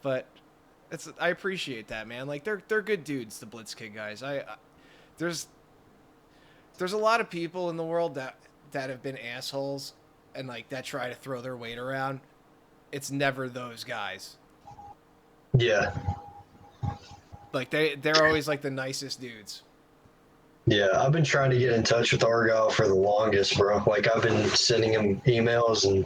but I appreciate that, man. Like they're good dudes, the Blitzkid guys. There's there's a lot of people in the world that have been assholes and like that try to throw their weight around. It's never those guys. yeah, Like they're always like the nicest dudes. yeah. I've been trying to get in touch with Argyle for the longest, bro. Like I've been sending him emails, and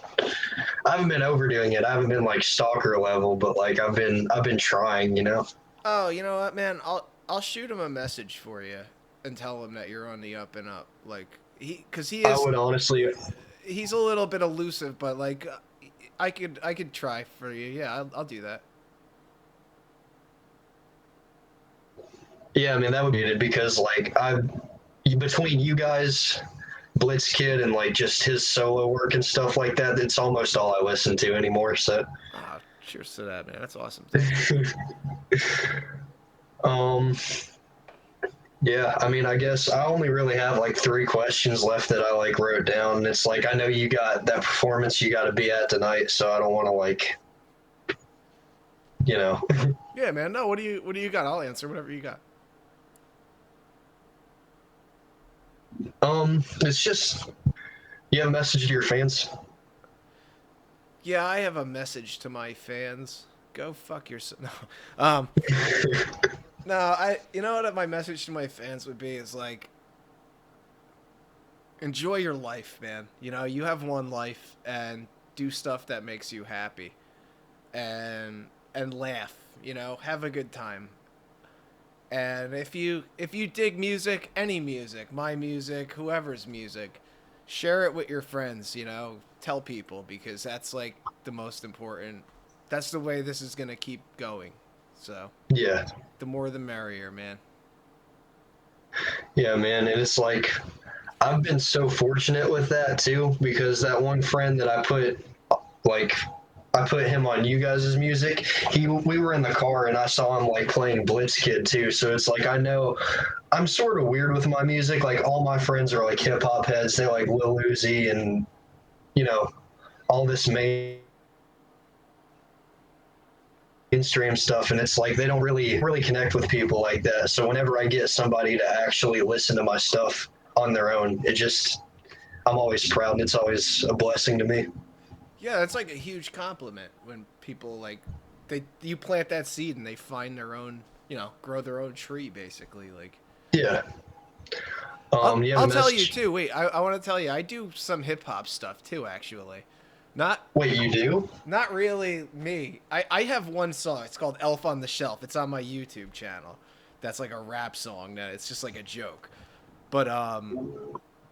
I haven't been overdoing it. I haven't been like stalker level, but like I've been trying, you know. Oh, you know what, man? I'll shoot him a message for you and tell him that you're on the up and up. Like cuz I would honestly, he's a little bit elusive, but like I could try for you. Yeah, I'll do that. yeah, man, that would be it because like I between you guys, Blitzkid, and like just his solo work and stuff like that, it's almost all I listen to anymore. So, Ah, cheers to that, man. That's awesome. Thank you. um, yeah, I mean, I guess I only really have like 3 questions left that I like wrote down. And it's like I know you got that performance you got to be at tonight, so I don't want to like, you know. Yeah, man. No, what do you got? I'll answer whatever you got. It's just you have a message to your fans. Yeah, I have a message to my fans. Go fuck yourself. No. No, you know what my message to my fans would be is like enjoy your life, man. You know, you have one life and do stuff that makes you happy and laugh, you know, have a good time. And if you dig music, any music, my music, whoever's music, share it with your friends, you know, tell people because that's like the most important. That's the way this is going to keep going. So, Yeah, the more the merrier, man. yeah, man, and it's like I've been so fortunate with that too because that one friend that like I put him on you guys' music. We were in the car and I saw him like playing Blitzkid too. So it's like I know I'm sort of weird with my music. Like all my friends are like hip hop heads. They like Lil Uzi and you know all this mainstream stuff, and it's like they don't really connect with people like that. So whenever I get somebody to actually listen to my stuff on their own, it just I'm always proud, and it's always a blessing to me. Yeah, it's like a huge compliment when people like you plant that seed and they find their own, you know, grow their own tree basically. Like Yeah. You have a I'll tell you message. too. Wait, I want to tell you I do some hip hop stuff too actually. Not Wait, you do? not really me. I have one song. It's called Elf on the Shelf. It's on my YouTube channel. That's like a rap song that it's just like a joke. But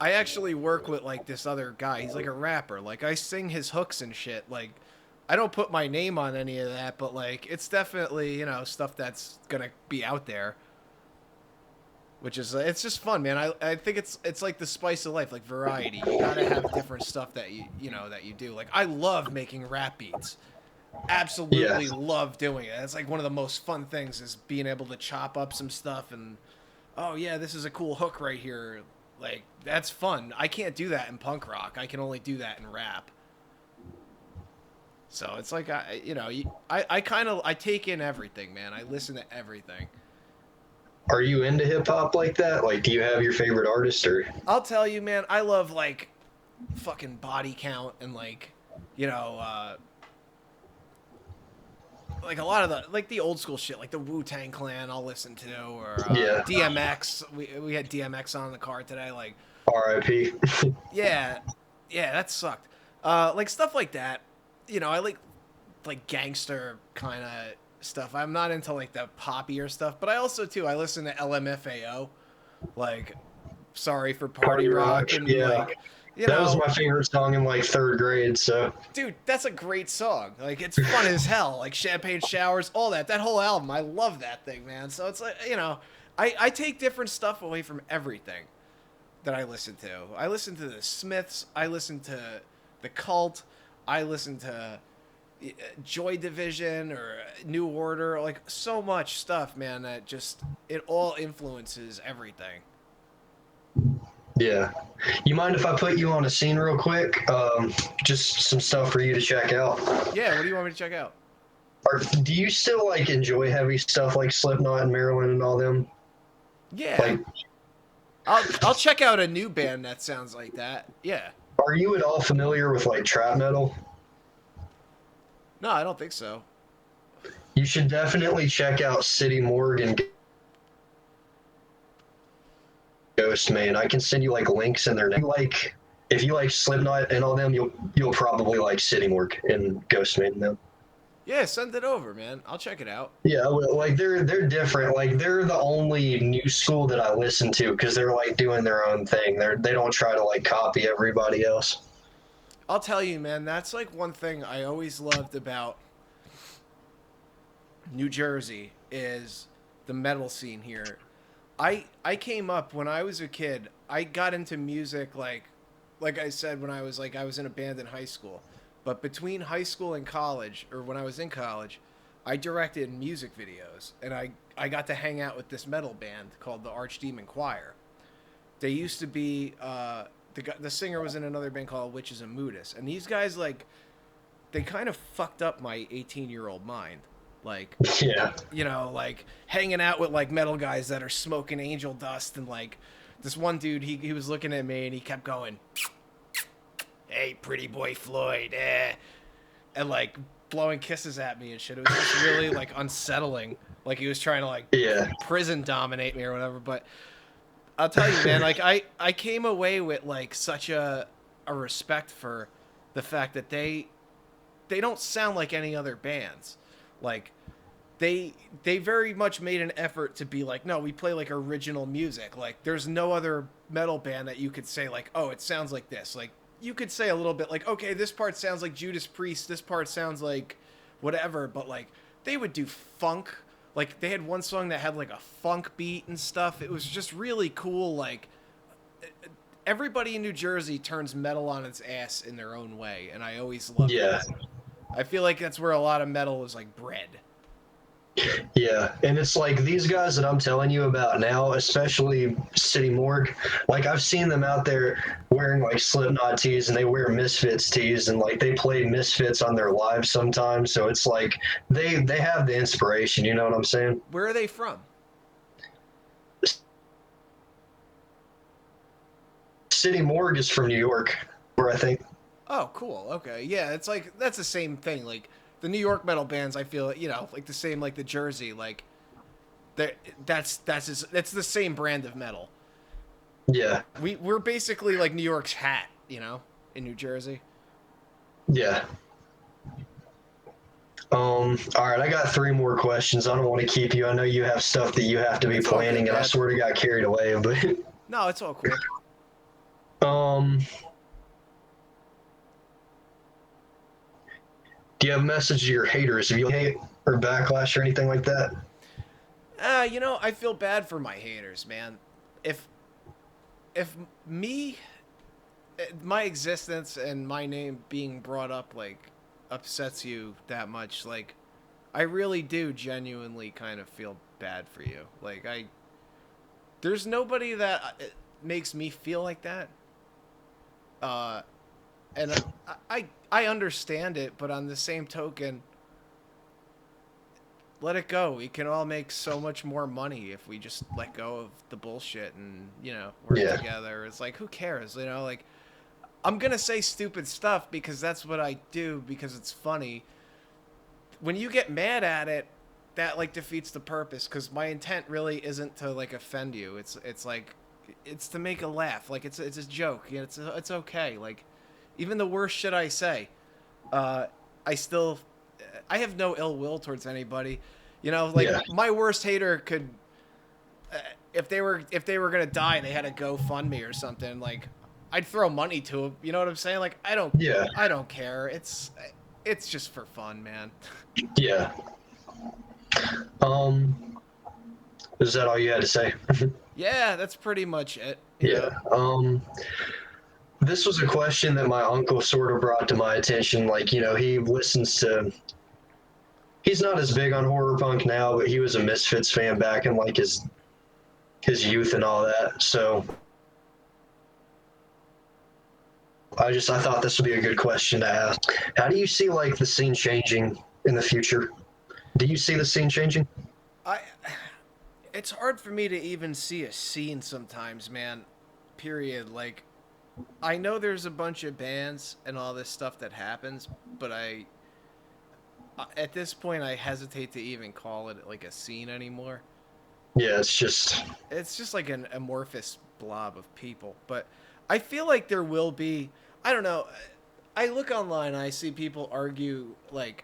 I actually work with like this other guy. He's like a rapper. Like I sing his hooks and shit. Like I don't put my name on any of that, but like it's definitely, stuff that's going to be out there, which is it's just fun, man. I think it's like the spice of life, like variety. You got to have different stuff that that you do. Like I love making rap beats. Absolutely Yeah. love doing it. It's like one of the most fun things is being able to chop up some stuff and oh yeah, this is a cool hook right here. Like that's fun. I can't do that in punk rock. I can only do that in rap. So it's like I take in everything, man. I listen to everything. Are you into hip hop like that? Like, do you have your favorite artist or? I'll tell you, man. I love like fucking Body Count and like a lot of the old school shit, like the Wu-Tang Clan. I'll listen to or Yeah. DMX. We had DMX on the car today. Like R.I.P. yeah, yeah, that sucked. Like stuff like that. I like gangster kind of stuff. I'm not into like the poppier stuff, but I also too I listen to LMFAO, like Sorry for Party Rock, and Yeah. like That was my favorite song in like third grade. So, dude, that's a great song. Like it's fun as hell. Like Champagne Showers, all that. That whole album, I love that thing, man. So it's like I take different stuff away from everything that I listen to. I listen to the Smiths. I listen to the Cult. I listen to Joy Division or New Order. Like so much stuff, man. That just it all influences everything. yeah. You mind if I put you on a scene real quick? Just some stuff for you to check out. Yeah. What do you want me to check out? Do you still like enjoy heavy stuff like Slipknot and Maryland and all them? Yeah. Like, I'll check out a new band that sounds like that. Yeah. are you at all familiar with like trap metal? No, I don't think so. You should definitely check out City Morgue and Ghost Man. I can send you like links in there. Like, if you like Slipknot and all them, you'll probably like City Morgue and Ghost Man and them. Yeah, send it over, man. I'll check it out. Yeah, well, like they're different. Like they're the only new school that I listen to because they're like doing their own thing. They don't try to like copy everybody else. I'll tell you, man, that's like one thing I always loved about New Jersey is the metal scene here. I came up when I was a kid. I got into music like I said when I was in a band in high school. But between high school and college, or when I was in college, I directed music videos, and I got to hang out with this metal band called the Archdemon Choir. They used to be the singer was in another band called Witches and Moodus, and these guys they kind of fucked up my 18-year-old mind. Like, Yeah, like hanging out with like metal guys that are smoking angel dust, and like this one dude, he was looking at me and he kept going, "Hey, pretty boy Floyd," and like blowing kisses at me and shit. It was just really like unsettling. Like he was trying to like yeah, prison dominate me or whatever. But I'll tell you, man, like I came away with like such a respect for the fact that they don't sound like any other bands. Like they very much made an effort to be like, no, we play like original music. Like there's no other metal band that you could say like, oh, it sounds like this. Like you could say a little bit like, okay, this part sounds like Judas Priest, this part sounds like whatever, but like they would do funk. Like they had one song that had like a funk beat and stuff. It was just really cool. Like everybody in New Jersey turns metal on its ass in their own way, and I always love yeah. that. I feel like that's where a lot of metal is like bred. Yeah, and it's like these guys that I'm telling you about now, especially City Morgue, like I've seen them out there wearing like Slipknot tees and they wear Misfits tees and like they play Misfits on their lives sometimes. So it's like they have the inspiration, you know what I'm saying? Where are they from? City Morgue is from New York, where I think. Oh, cool. Okay. Yeah, it's like that's the same thing. Like the New York metal bands, I feel, like the same like the Jersey, like that's the same brand of metal. Yeah, We're basically like New York's Hat, in New Jersey. yeah. All right, I got 3 more questions. I don't want to keep you. I know you have stuff that you have to be It's all planning, good, and I man. sort of got carried away, but No, it's all cool. Um, do you have a message to your haters? Have you hate or backlash or anything like that? I feel bad for my haters, man. If if me my existence and my name being brought up like upsets you that much, like I really do genuinely kind of feel bad for you. Like there's nobody that makes me feel like that. Uh and I understand it, but on the same token, let it go. We can all make so much more money if we just let go of the bullshit and, work Yeah, together. It's like, who cares? Like I'm going to say stupid stuff because that's what I do because it's funny. When you get mad at it, that like defeats the purpose cuz my intent really isn't to like offend you. It's like it's to make a laugh. Like it's a joke. It's okay. Like even the worst shit I say, uh I still I have no ill will towards anybody. Like yeah, my worst hater could, uh, if they were gonna die and they had a GoFundMe or something, like I'd throw money to them. You know what I'm saying? Like yeah, I don't care. It's just for fun, man. yeah. Um, is that all you had to say? Yeah, that's pretty much it. Yeah. This was a question that my uncle sort of brought to my attention. Like, he listens to. He's not as big on horror punk now, but he was a Misfits fan back in like his youth and all that. So I thought this would be a good question to ask. How do you see like the scene changing in the future? Do you see the scene changing? I it's hard for me to even see a scene sometimes, man. Period. Like I know there's a bunch of bands and all this stuff that happens, but at this point I hesitate to even call it like a scene anymore. Yeah, it's just It's just like an amorphous blob of people. But I feel like there will be. I don't know. I look online and I see people argue like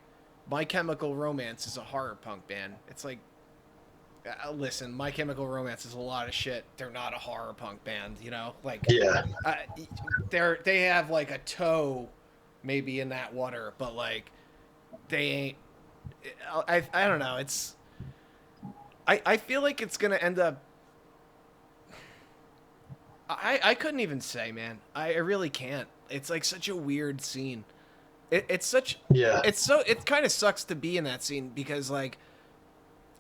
My Chemical Romance is a horror punk band. It's like, listen, My Chemical Romance is a lot of shit. They're not a horror punk band. Like yeah, uh, they have like a toe maybe in that water, but like they ain't. I don't know. I feel like it's gonna end up. I couldn't even say, man. I really can't. It's like such a weird scene. It's such. yeah, It kind of sucks to be in that scene because like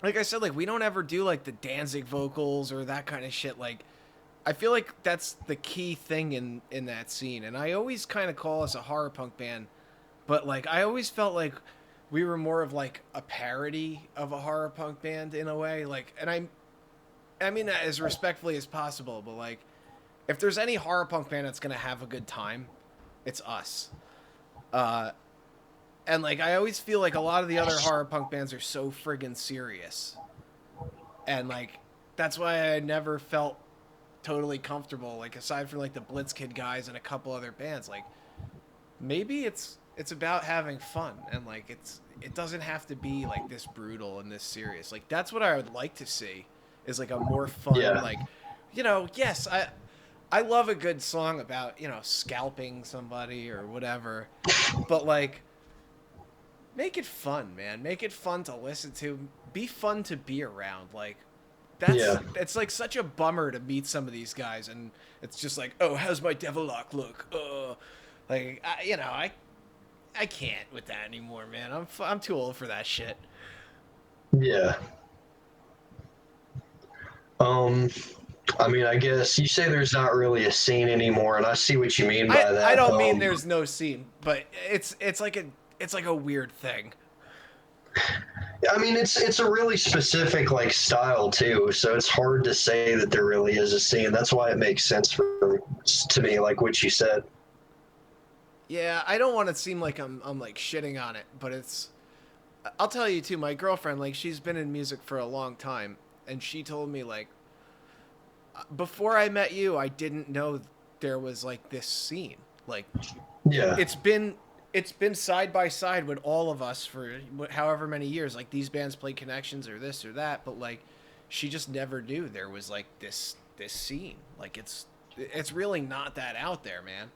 I said, like we don't ever do like the Danzig vocals or that kind of shit. Like I feel like that's the key thing in that scene, and I always kind of call us a horror punk band, but like I always felt like we were more of like a parody of a horror punk band in a way. Like, and I mean that as respectfully as possible, but like if there's any horror punk band that's gonna have a good time, it's us. Uh, and like I always feel like a lot of the other horror punk bands are so friggin' serious, and like that's why I never felt totally comfortable. Like aside from like the Blitzkid guys and a couple other bands, like maybe it's about having fun and like it doesn't have to be like this brutal and this serious. Like that's what I would like to see is like a more fun yeah, like yes, I love a good song about, scalping somebody or whatever. But like make it fun, man. Make it fun to listen to. Be fun to be around. Like yeah, it's like such a bummer to meet some of these guys and it's just like, "Oh, how's my devil lock look?" Like I can't with that anymore, man. I'm too old for that shit. yeah. Um, I mean, I guess you say there's not really a scene anymore, and I see what you mean by I that. don't mean there's no scene, but it's like a weird thing. I mean, it's a really specific like style too, so it's hard to say that there really is a scene. That's why it makes sense to me, like what you said. Yeah, I don't want to seem like I'm like shitting on it, but I'll tell you too, my girlfriend, like she's been in music for a long time and she told me like before I met you, I didn't know there was like this scene. Like Yeah, it's been it's been side by side with all of us for however many years. Like these bands play Connections or this or that, but like she just never knew there was like this scene. Like it's really not that out there, man.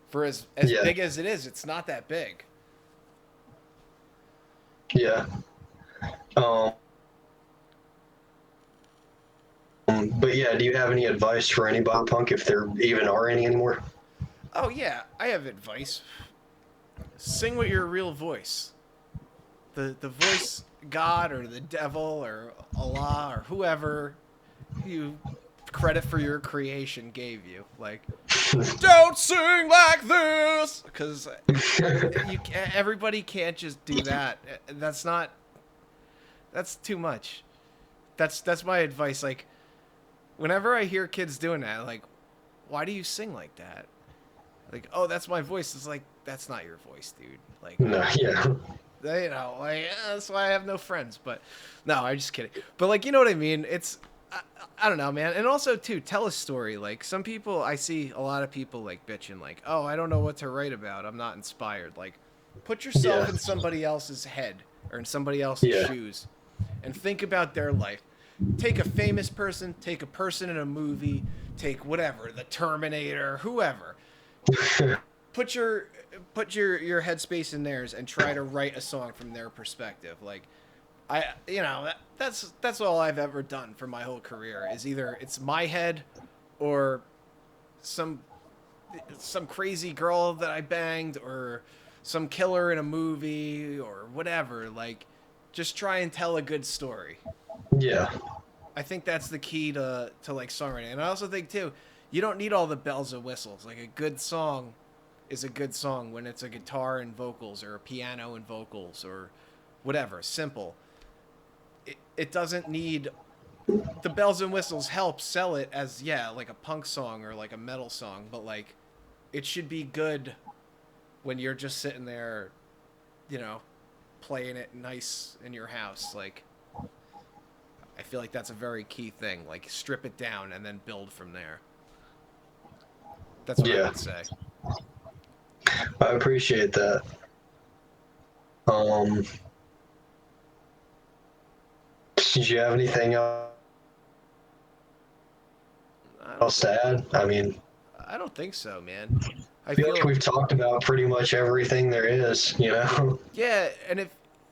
For as Yeah. big as it is, it's not that big. Yeah. Um, but yeah, do you have any advice for any pop punk if there even are any anymore? Oh yeah, I have advice. Sing with your real voice. The voice God or the devil or Allah or whoever you credit for your creation gave you. Like, don't sing like this, because everybody can't just do that. That's not. That's too much. That's my advice. Like, whenever I hear kids doing that, like, why do you sing like that? Like, oh, that's my voice. It's like, that's not your voice, dude. Like, No, yeah. you know, like, that's why I have no friends. But no, I'm just kidding. But like, you know what I mean? I don't know, man. And also too, tell a story. Like, some people, I see a lot of people like bitching, like, oh, I don't know what to write about. I'm not inspired. Like, put yourself Yeah. in somebody else's head or in somebody else's Yeah. shoes, and think about their life. Take a famous person, take a person in a movie, take whatever, the Terminator, whoever. Put your headspace in theirs and try to write a song from their perspective. Like, that's all I've ever done for my whole career, is either it's my head or some crazy girl that I banged or some killer in a movie or whatever. Like, just try and tell a good story. Yeah. I think that's the key to like songwriting. And I also think too, you don't need all the bells and whistles. Like, a good song is a good song when it's a guitar and vocals or a piano and vocals or whatever, simple. It doesn't need the bells and whistles. Help sell it as, yeah, like a punk song or like a metal song, but like, it should be good when you're just sitting there, you know, playing it nice in your house. Like, I feel like that's a very key thing. Like, strip it down and then build from there. That's what I would say. I appreciate that. Um, did you have anything else to add? I mean, I don't think so, man. I I feel like feel, we've talked about pretty much everything there is, you know? yeah. And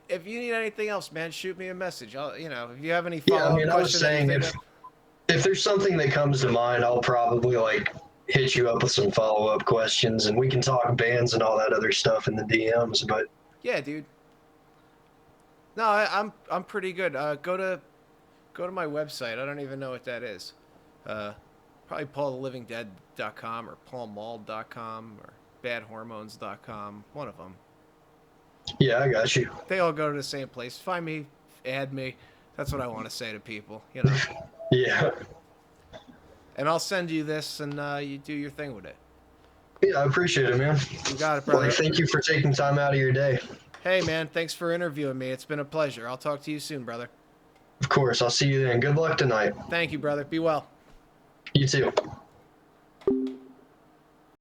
if you need anything else, man, shoot me a message. I'll, if you have any Yeah, I follow up mean, I was question that you saying think if of, if there's something that comes to mind, I'll probably like hit you up with some follow up questions, and we can talk bands and all that other stuff in the DMs. But yeah, dude. No, I'm pretty good. Go to my website. I don't even know what that is. Uh, Probably paulthelivingdead.com or paulmauled.com or badhormones.com. One of them. yeah, I got you. They all go to the same place. Find me, add me. That's what I want to say to people, Yeah, And I'll send you this, and you do your thing with it. yeah, I appreciate it, man. You got it, Like, brother. thank you for taking time out of your day. Hey, man, thanks for interviewing me. It's been a pleasure. I'll talk to you soon, brother. Of course, I'll see you then. Good luck tonight. Thank you, brother. Be well. You too.